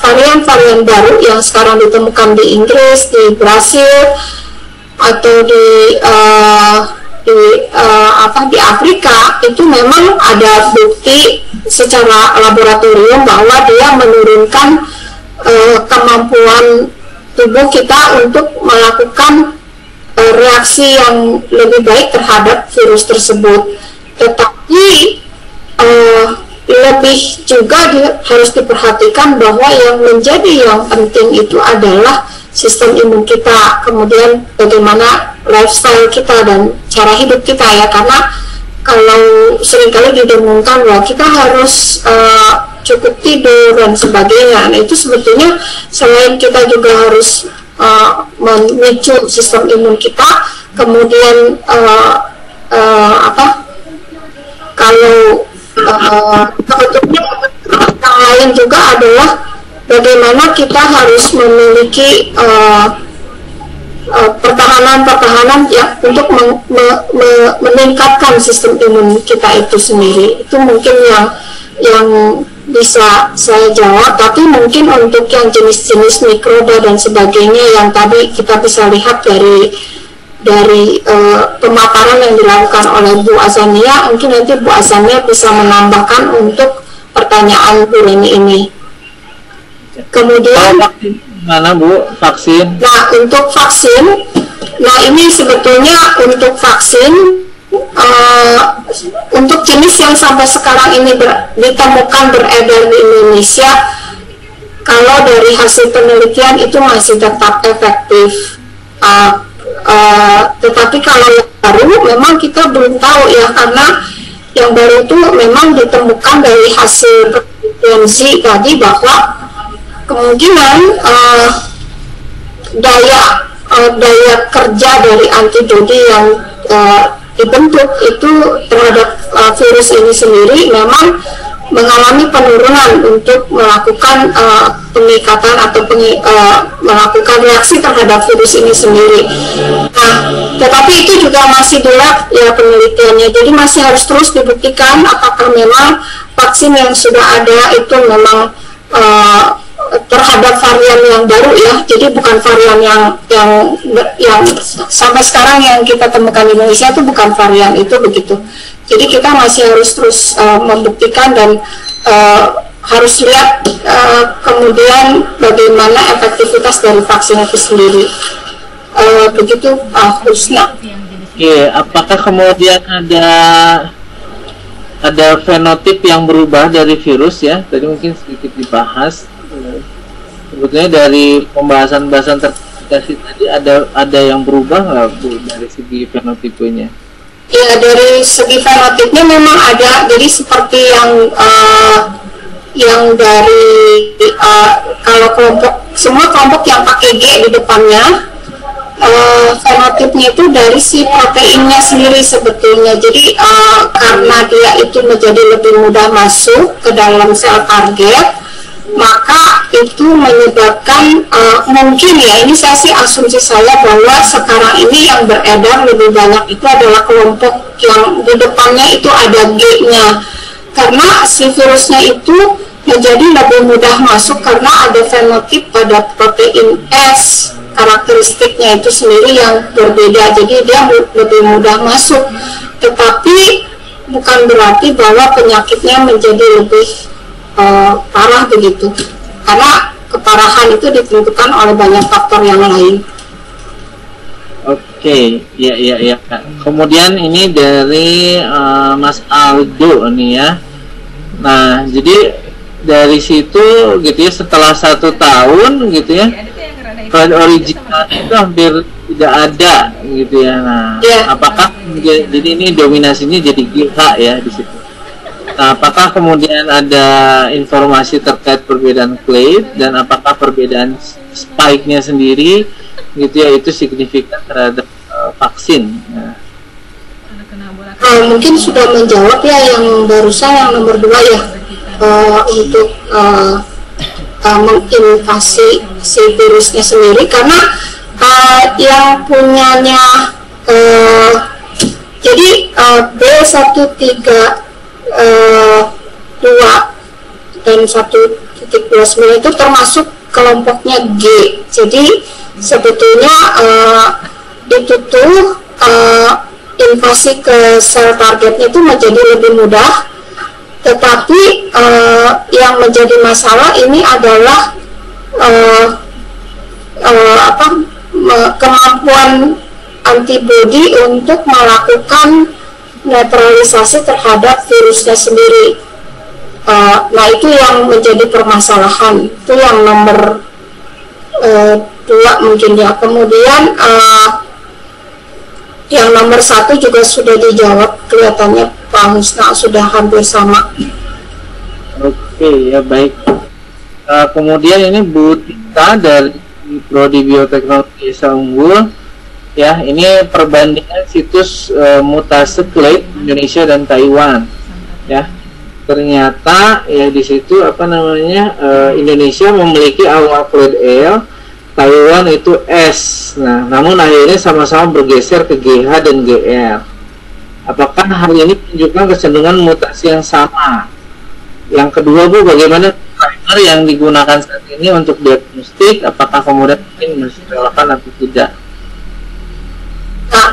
varian-varian baru yang sekarang ditemukan di Inggris, di Brasil, atau di Afrika, itu memang ada bukti secara laboratorium bahwa dia menurunkan kemampuan tubuh kita untuk melakukan reaksi yang lebih baik terhadap virus tersebut. Tetapi lebih juga harus diperhatikan bahwa yang menjadi yang penting itu adalah sistem imun kita, kemudian bagaimana lifestyle kita dan cara hidup kita ya. Karena kalau seringkali didengungkan bahwa kita harus cukup tidur dan sebagainya, nah itu sebetulnya selain kita juga harus memicu sistem imun kita, kemudian kalau sebetulnya yang lain juga adalah bagaimana kita harus memiliki pertahanan ya untuk meningkatkan sistem imun kita itu sendiri. Itu mungkin yang bisa saya jawab. Tapi mungkin untuk yang jenis-jenis mikroba dan sebagainya yang tadi kita bisa lihat dari pemaparan yang dilakukan oleh Bu Azania, mungkin nanti Bu Azania bisa menambahkan untuk pertanyaan Bu Reni ini. Kemudian mana Bu vaksin? Nah untuk vaksin, nah ini sebetulnya untuk vaksin untuk jenis yang sampai sekarang ini ditemukan beredar di Indonesia, kalau dari hasil penelitian itu masih tetap efektif. Tetapi kalau yang baru memang kita belum tahu ya, karena yang baru itu memang ditemukan dari hasil penelitian Z tadi bahwa kemungkinan daya kerja dari antibodi yang dibentuk itu terhadap virus ini sendiri memang mengalami penurunan untuk melakukan pengikatan atau melakukan reaksi terhadap virus ini sendiri. Nah, tetapi itu juga masih di lab ya penelitiannya, jadi masih harus terus dibuktikan apakah memang vaksin yang sudah ada itu memang terhadap varian yang baru ya, jadi bukan varian yang sampai sekarang yang kita temukan di Indonesia itu bukan varian itu begitu. Jadi kita masih harus terus membuktikan dan harus lihat kemudian bagaimana efektivitas dari vaksin itu sendiri. Begitu Husna. Oke, apakah kemudian ada fenotip yang berubah dari virus ya? Tadi mungkin sedikit dibahas. Sebetulnya dari pembahasan terkait tadi ada yang berubah nggak Bu dari segi fenotipenya? Ya, dari segi fenotipnya memang ada. Jadi seperti yang dari kalau semua kelompok yang pakai G di depannya, fenotipnya itu dari si proteinnya sendiri sebetulnya. Jadi karena dia itu menjadi lebih mudah masuk ke dalam sel target, maka itu menyebabkan mungkin ya, ini saya sih asumsi saya bahwa sekarang ini yang beredar lebih banyak itu adalah kelompok yang di depannya itu ada G-nya, karena si virusnya itu menjadi lebih mudah masuk karena ada fenotip pada protein S, karakteristiknya itu sendiri yang berbeda, jadi dia lebih mudah masuk. Tetapi bukan berarti bahwa penyakitnya menjadi lebih parah begitu, karena keparahan itu ditentukan oleh banyak faktor yang lain. Oke, ya Kak. Kemudian ini dari Mas Aldo nih ya. Nah, jadi dari situ gitu ya, setelah 1 tahun gitu ya, clade original itu hampir tidak ada gitu ya. Nah, apakah jadi ini dominasinya jadi GH ya di situ? Nah, apakah kemudian ada informasi terkait perbedaan clade dan apakah perbedaan spike-nya sendiri gitu ya itu signifikan terhadap vaksin? Nah. Mungkin sudah menjawab ya yang barusan yang nomor 2 ya, untuk menginvasi si virusnya sendiri, karena yang punyanya jadi B13 2 dan 1.29 itu termasuk kelompoknya G. Jadi sebetulnya itu tuh invasi ke sel targetnya itu menjadi lebih mudah. Tetapi yang menjadi masalah ini adalah kemampuan antibodi untuk melakukan netralisasi terhadap virusnya sendiri. Nah, itu yang menjadi permasalahan. Itu yang nomor 2 mungkin ya. Kemudian yang nomor 1 juga sudah dijawab, kelihatannya Pak Husna sudah hampir sama. Oke, ya baik. Kemudian ini Bu Tita dari Prodi Bioteknologi Esa Unggul. Ya, ini perbandingan situs mutasi clade Indonesia dan Taiwan. Ya, ternyata ya di situ Indonesia memiliki awal clade L, Taiwan itu S. Nah, namun akhirnya sama-sama bergeser ke GH dan GR. Apakah hal ini menunjukkan kecenderungan mutasi yang sama? Yang kedua Bu, bagaimana primer yang digunakan saat ini untuk diagnostik? Apakah kemudian mungkin masih relevan atau tidak? Nah,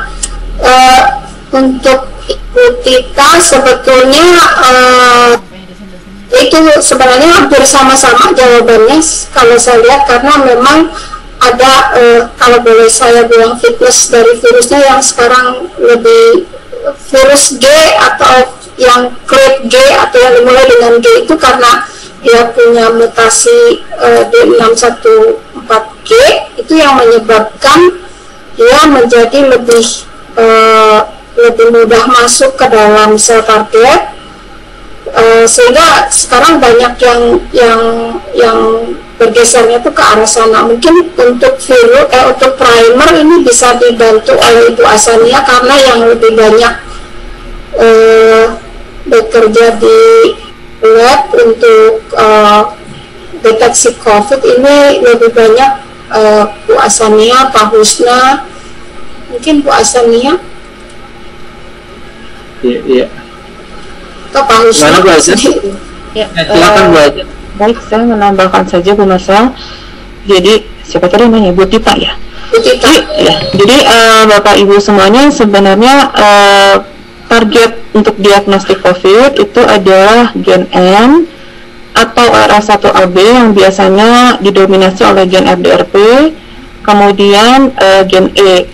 untuk Ibu Tita sebetulnya itu sebenarnya hampir sama-sama jawabannya kalau saya lihat, karena memang ada kalau boleh saya bilang fitness dari virusnya yang sekarang lebih virus G atau yang grade G atau yang dimulai dengan G itu karena dia punya mutasi D614G, itu yang menyebabkan dia menjadi lebih mudah masuk ke dalam sel target, sehingga sekarang banyak yang bergesernya itu ke arah sana. Mungkin untuk untuk primer ini bisa dibantu oleh Ibu Asania karena yang lebih banyak bekerja di lab untuk deteksi COVID ini lebih banyak Bu Asania, Pak Husna, mungkin Bu Asania. Iya. Atau Pak Husna. Mana Bu Aja? Ya, silakan Bu Aja. Baik, saya menambahkan saja Bu Marcel. Jadi siapa tadi namanya, Bu Tita ya? Bu Tita. Jadi Bapak Ibu semuanya sebenarnya target untuk diagnostik COVID itu adalah gen N atau RS1AB yang biasanya didominasi oleh gen FDRP, kemudian gen E.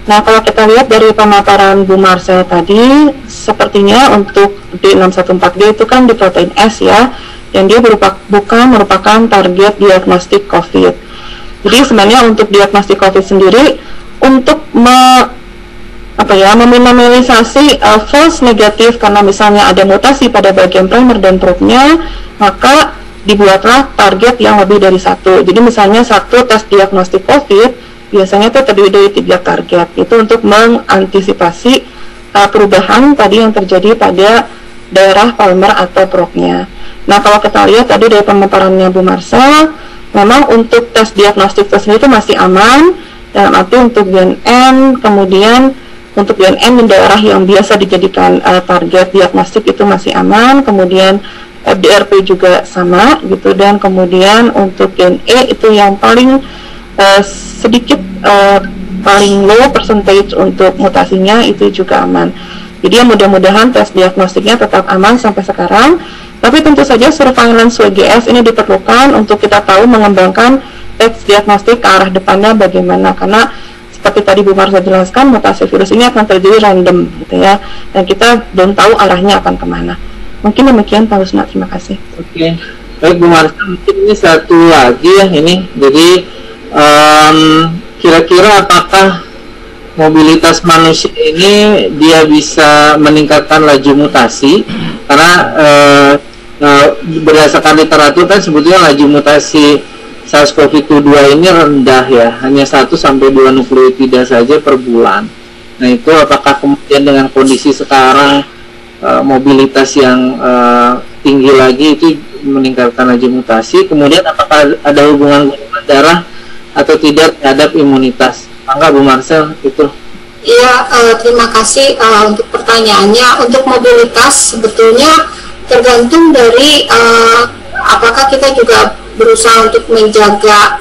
Nah, kalau kita lihat dari pemaparan Bu Marcel tadi, sepertinya untuk D614D itu kan di protein S ya, dan dia bukan merupakan target diagnostik COVID. Jadi sebenarnya untuk diagnostik COVID sendiri, untuk meminimalisasi false negatif karena misalnya ada mutasi pada bagian primer dan probe-nya, maka dibuatlah target yang lebih dari satu. Jadi misalnya satu tes diagnostik COVID biasanya itu terdiri dari 3 target. Itu untuk mengantisipasi perubahan tadi yang terjadi pada daerah primer atau probe-nya. Nah, kalau kita lihat tadi dari pemaparannya Bu Marcel, memang untuk tes diagnostik tersebut itu masih aman, dalam arti untuk gen N, kemudian untuk gen N di daerah yang biasa dijadikan target diagnostik itu masih aman, kemudian FDRP juga sama gitu, dan kemudian untuk gen E itu yang paling sedikit paling low percentage untuk mutasinya itu juga aman. Jadi ya mudah-mudahan tes diagnostiknya tetap aman sampai sekarang. Tapi tentu saja surveillance WGS ini diperlukan untuk kita tahu mengembangkan tes diagnostik ke arah depannya bagaimana, karena seperti tadi Bu Marcel jelaskan, mutasi virus ini akan terjadi random gitu ya, dan kita belum tahu arahnya akan kemana. Mungkin demikian Pak Husna, terima kasih. Oke, baik Bu Marcel, mungkin ini satu lagi ya ini, jadi kira-kira apakah mobilitas manusia ini dia bisa meningkatkan laju mutasi, karena berdasarkan literatur kan sebetulnya laju mutasi SARS-CoV-2 ini rendah ya, hanya 1-2 nukleotida saja per bulan. Nah itu apakah kemudian dengan kondisi sekarang mobilitas yang tinggi lagi itu meningkatkan laju mutasi, kemudian apakah ada hubungan golongan darah atau tidak terhadap imunitas? Mangga Bu Marcel itu. Iya, terima kasih untuk pertanyaannya. Untuk mobilitas sebetulnya tergantung dari apakah kita juga berusaha untuk menjaga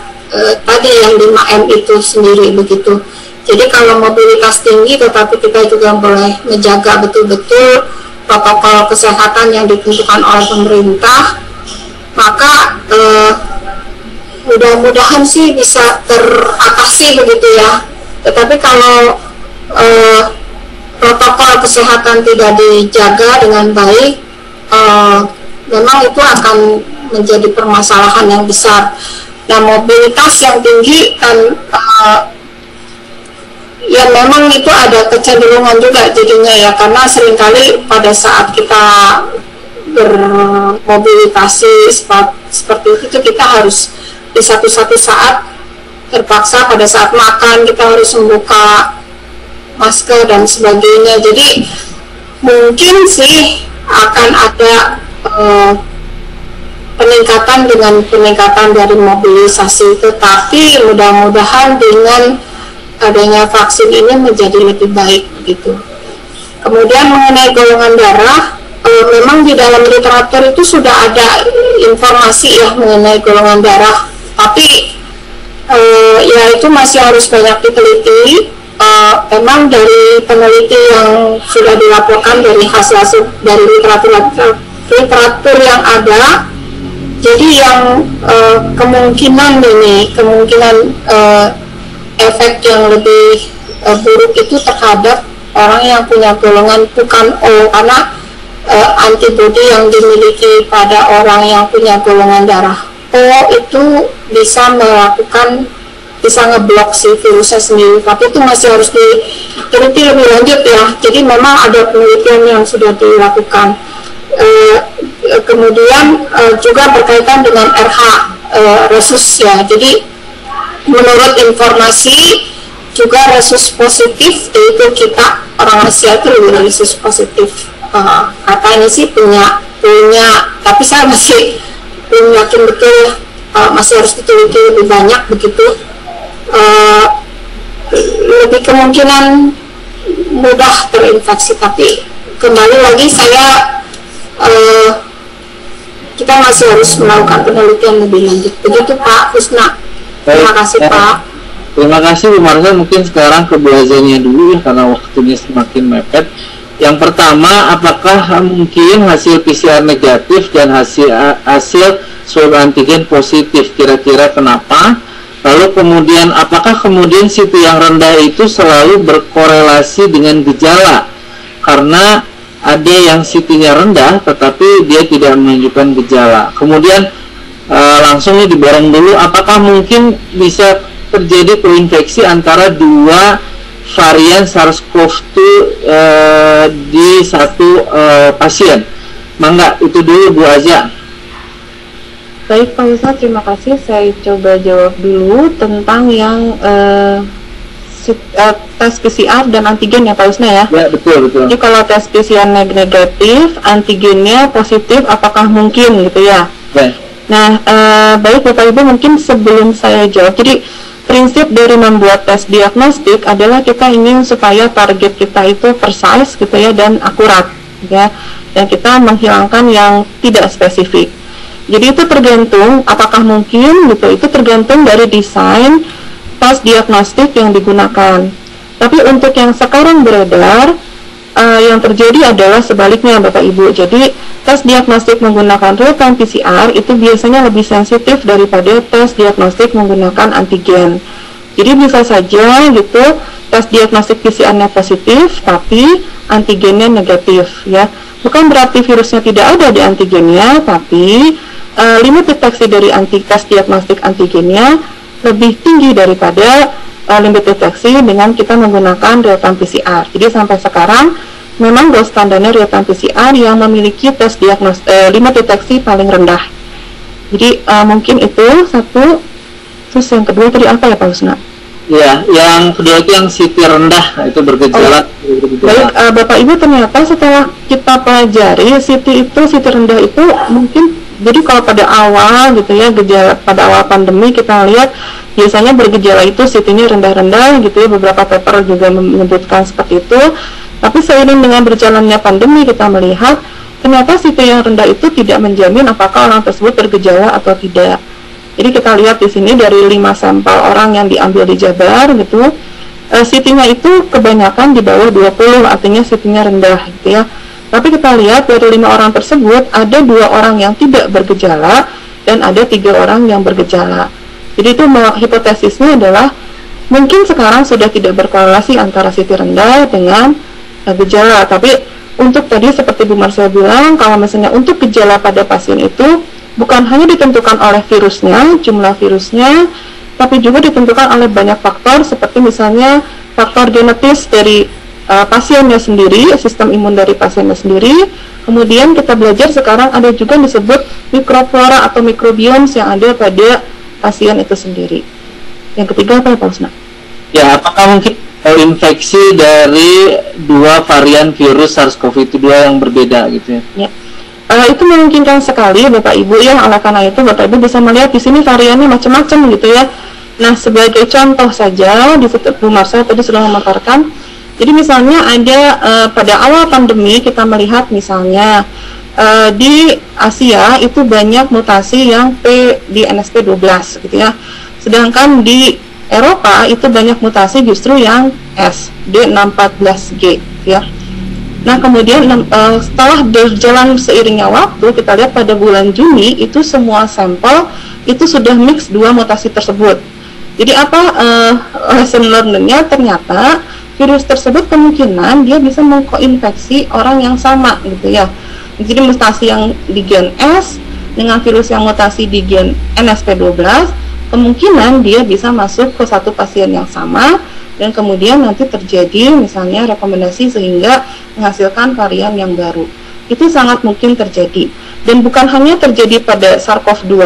tadi yang 5M itu sendiri begitu. Jadi kalau mobilitas tinggi tetapi kita juga boleh menjaga betul-betul protokol kesehatan yang ditentukan oleh pemerintah, maka mudah-mudahan sih bisa teratasi begitu ya. Tetapi kalau protokol kesehatan tidak dijaga dengan baik, memang itu akan menjadi permasalahan yang besar. Nah, mobilitas yang tinggi kan ya memang itu ada kecenderungan juga jadinya ya, karena seringkali pada saat kita bermobilitasi seperti itu kita harus di satu saat terpaksa pada saat makan kita harus membuka masker dan sebagainya. Jadi mungkin sih akan ada peningkatan dengan peningkatan dari mobilisasi itu, tapi mudah-mudahan dengan adanya vaksin ini menjadi lebih baik gitu. Kemudian mengenai golongan darah, memang di dalam literatur itu sudah ada informasi ya mengenai golongan darah, tapi ya itu masih harus banyak diteliti. Memang dari peneliti yang sudah dilaporkan dari hasil dari literatur yang ada, jadi yang kemungkinan efek yang lebih buruk itu terhadap orang yang punya golongan bukan O, karena antibodi yang dimiliki pada orang yang punya golongan darah O itu bisa ngeblok si virusnya sendiri, tapi itu masih harus diteliti lebih lanjut ya. Jadi memang ada penelitian yang sudah dilakukan. Kemudian juga berkaitan dengan RH resus ya. Jadi menurut informasi juga resus positif, yaitu kita orang Asia itu lebih resus positif. Katanya sih punya, tapi saya masih belum yakin betul, masih harus diteliti lebih banyak begitu. Lebih kemungkinan mudah terinfeksi, tapi kembali lagi kita masih harus melakukan penelitian lebih lanjut. Begitu Pak Husna. Terima kasih Pak. Terima kasih Bu Marsha. Mungkin sekarang ke Bu Azania dulu ya, karena waktunya semakin mepet. Yang pertama, apakah mungkin hasil PCR negatif dan hasil swab antigen positif? Kira-kira kenapa? Lalu kemudian, apakah kemudian CT yang rendah itu selalu berkorelasi dengan gejala? Karena ada yang CT-nya rendah tetapi dia tidak menunjukkan gejala. Kemudian langsung diborong dulu, apakah mungkin bisa terjadi koinfeksi antara dua varian SARS-CoV-2 di satu pasien? Mangga, itu dulu Bu Azia. Baik Pak Ustadz, terima kasih. Saya coba jawab dulu tentang yang tes PCR dan antigen ya Pak Husna ya. Ya betul. Jadi kalau tes PCR negatif, antigennya positif, apakah mungkin gitu ya? Ya. Nah, baik Bapak Ibu, mungkin sebelum saya jawab, jadi prinsip dari membuat tes diagnostik adalah kita ingin supaya target kita itu precise gitu ya, dan akurat ya, dan kita menghilangkan yang tidak spesifik. Jadi itu tergantung apakah mungkin gitu, itu tergantung dari desain tes diagnostik yang digunakan. Tapi untuk yang sekarang beredar, yang terjadi adalah sebaliknya Bapak Ibu. Jadi tes diagnostik menggunakan real-time PCR itu biasanya lebih sensitif daripada tes diagnostik menggunakan antigen. Jadi bisa saja gitu tes diagnostik PCR-nya positif tapi antigennya negatif ya. Bukan berarti virusnya tidak ada di antigennya, tapi limit deteksi dari tes diagnostik antigennya lebih tinggi daripada limit deteksi dengan kita menggunakan real-time PCR. Jadi sampai sekarang memang gold standarnya real-time PCR yang memiliki tes limit deteksi paling rendah. Jadi mungkin itu satu. Terus yang kedua tadi apa ya Pak Husna? Ya, yang kedua itu yang CT rendah, itu bergejala. Baik, Bapak Ibu, ternyata setelah kita pelajari CT rendah itu mungkin, jadi kalau pada awal gitu ya, gejala pada awal pandemi kita lihat biasanya bergejala itu CT-nya rendah-rendah gitu ya, beberapa paper juga menyebutkan seperti itu. Tapi seiring dengan berjalannya pandemi kita melihat ternyata CT yang rendah itu tidak menjamin apakah orang tersebut bergejala atau tidak. Jadi kita lihat di sini dari 5 sampel orang yang diambil di Jabar gitu, CT-nya itu kebanyakan di bawah 20, artinya CT-nya rendah gitu ya. Tapi kita lihat dari 5 orang tersebut ada 2 orang yang tidak bergejala dan ada 3 orang yang bergejala. Jadi itu hipotesisnya adalah mungkin sekarang sudah tidak berkorelasi antara CT rendah dengan gejala. Tapi untuk tadi seperti Bu Marsha bilang, kalau misalnya untuk gejala pada pasien itu bukan hanya ditentukan oleh virusnya, jumlah virusnya, tapi juga ditentukan oleh banyak faktor seperti misalnya faktor genetis dari pasiennya sendiri, sistem imun dari pasiennya sendiri. Kemudian kita belajar sekarang ada juga yang disebut mikroflora atau mikrobiomes yang ada pada pasien itu sendiri. Yang ketiga apa ya Pak Husna? Ya, apakah mungkin infeksi dari 2 varian virus SARS-CoV-2 yang berbeda gitu ya? Ya. Itu memungkinkan sekali Bapak Ibu ya, oleh karena itu Bapak Ibu bisa melihat di sini variannya macam-macam gitu ya. Nah, sebagai contoh saja di Bu Marsha tadi sudah memaparkan. Jadi misalnya ada pada awal pandemi kita melihat misalnya di Asia itu banyak mutasi yang P di NSP12 gitu ya. Sedangkan di Eropa itu banyak mutasi justru yang S, D614G gitu ya. Nah, kemudian setelah berjalan seiringnya waktu, kita lihat pada bulan Juni itu semua sampel itu sudah mix 2 mutasi tersebut. Jadi apa lesson learning-nya? Ternyata virus tersebut kemungkinan dia bisa mengkoinfeksi orang yang sama gitu ya. Jadi mutasi yang di gen S dengan virus yang mutasi di gen NSP12, kemungkinan dia bisa masuk ke satu pasien yang sama, dan kemudian nanti terjadi misalnya rekomendasi sehingga menghasilkan varian yang baru. Itu sangat mungkin terjadi, dan bukan hanya terjadi pada SARS-CoV-2,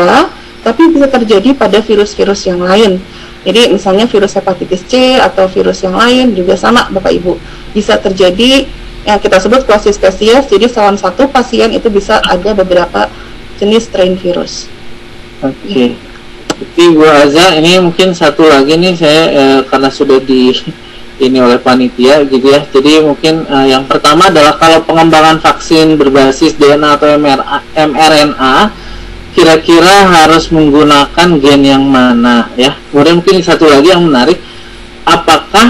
tapi bisa terjadi pada virus-virus yang lain. Jadi misalnya virus hepatitis C atau virus yang lain juga sama Bapak Ibu, bisa terjadi yang kita sebut quasi spesies. Jadi dalam satu pasien itu bisa ada beberapa jenis strain virus. Oke. Jadi Bu Aza, ini mungkin satu lagi nih saya karena sudah ini oleh panitia gitu ya. Jadi mungkin yang pertama adalah kalau pengembangan vaksin berbasis DNA atau mRNA kira-kira harus menggunakan gen yang mana ya. Kemudian mungkin satu lagi yang menarik, apakah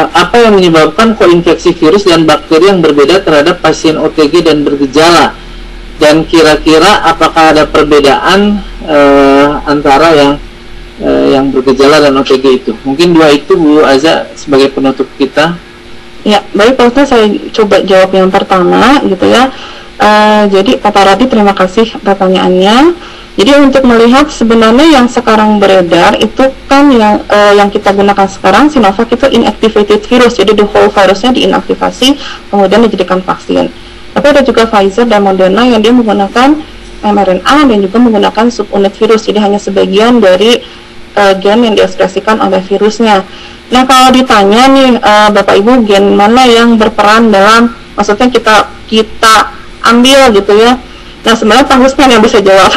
apa yang menyebabkan koinfeksi virus dan bakteri yang berbeda terhadap pasien OTG dan bergejala? Dan kira-kira apakah ada perbedaan antara yang bergejala dan OTG itu? Mungkin dua itu Bu Aza sebagai penutup kita. Ya, baik Pak Ustaz, saya coba jawab yang pertama gitu ya. Jadi Pak Radi, terima kasih pertanyaannya. Jadi untuk melihat sebenarnya yang sekarang beredar itu kan yang kita gunakan sekarang Sinovac itu inactivated virus, jadi the whole virusnya diinaktivasi kemudian dijadikan vaksin. Tapi ada juga Pfizer dan Moderna yang dia menggunakan mRNA dan juga menggunakan subunit virus, jadi hanya sebagian dari gen yang diekspresikan oleh virusnya. Nah kalau ditanya nih Bapak Ibu, gen mana yang berperan dalam, maksudnya kita ambil gitu ya. Nah sebenarnya Pak Husman yang bisa jawab.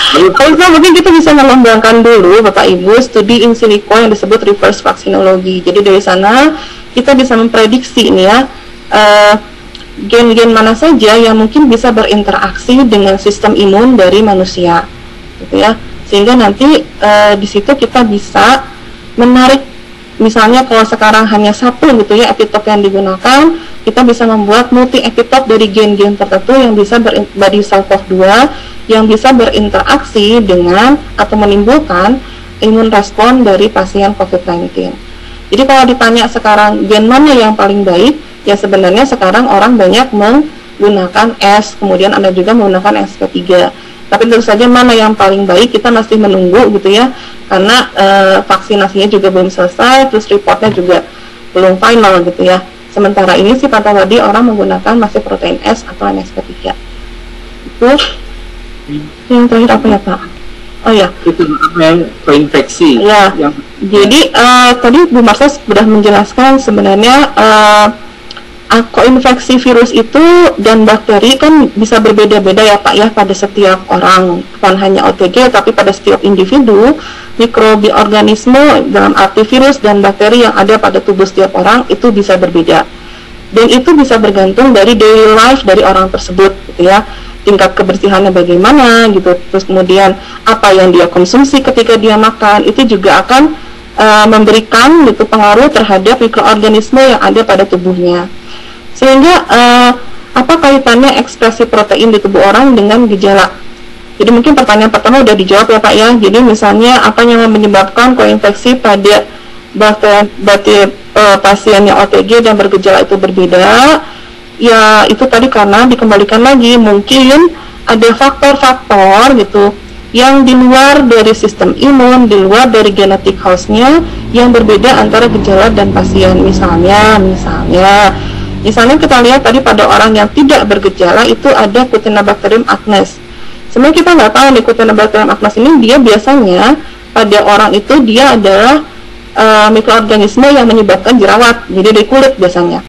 Kalau mungkin kita bisa mengembangkan dulu Bapak Ibu studi in silico yang disebut reverse vaccinology. Jadi dari sana kita bisa memprediksi ini ya gen-gen mana saja yang mungkin bisa berinteraksi dengan sistem imun dari manusia, gitu ya. Sehingga nanti di situ kita bisa menarik, misalnya kalau sekarang hanya satu gitu ya epitop yang digunakan, kita bisa membuat multi epitop dari gen-gen tertentu yang bisa dari SARS-CoV-2 yang bisa berinteraksi dengan atau menimbulkan imun respon dari pasien COVID-19. Jadi kalau ditanya sekarang gen mana yang paling baik, ya sebenarnya sekarang orang banyak menggunakan S, kemudian ada juga menggunakan SP3. Tapi tentu saja mana yang paling baik kita masih menunggu gitu ya, karena vaksinasinya juga belum selesai, terus reportnya juga belum final gitu ya. Sementara ini sih pada tadi orang menggunakan masih protein S atau NSP3. Itu yang terakhir apa ya Pak? Oh ya, itu yang koinfeksi. Ya, jadi tadi Bu Marsha sudah menjelaskan sebenarnya koinfeksi virus itu dan bakteri kan bisa berbeda-beda ya Pak ya pada setiap orang, bukan hanya OTG tapi pada setiap individu mikroorganisme dalam arti virus dan bakteri yang ada pada tubuh setiap orang itu bisa berbeda, dan itu bisa bergantung dari daily life dari orang tersebut gitu ya, tingkat kebersihannya bagaimana gitu, terus kemudian apa yang dia konsumsi ketika dia makan itu juga akan memberikan gitu pengaruh terhadap mikroorganisme yang ada pada tubuhnya. Sehingga apa kaitannya ekspresi protein di tubuh orang dengan gejala? Jadi mungkin pertanyaan pertama udah dijawab ya Pak ya. Jadi misalnya apa yang menyebabkan koinfeksi pada bakteri pasien yang OTG dan bergejala itu berbeda? Ya itu tadi karena dikembalikan lagi mungkin ada faktor-faktor gitu yang di luar dari sistem imun, di luar dari genetik host-nya yang berbeda antara gejala dan pasien. Misalnya kita lihat tadi pada orang yang tidak bergejala itu ada Cutibacterium acnes. Sebenarnya kita nggak tahu nih Cutibacterium acnes ini dia biasanya pada orang itu dia adalah mikroorganisme yang menyebabkan jerawat, jadi dari kulit biasanya.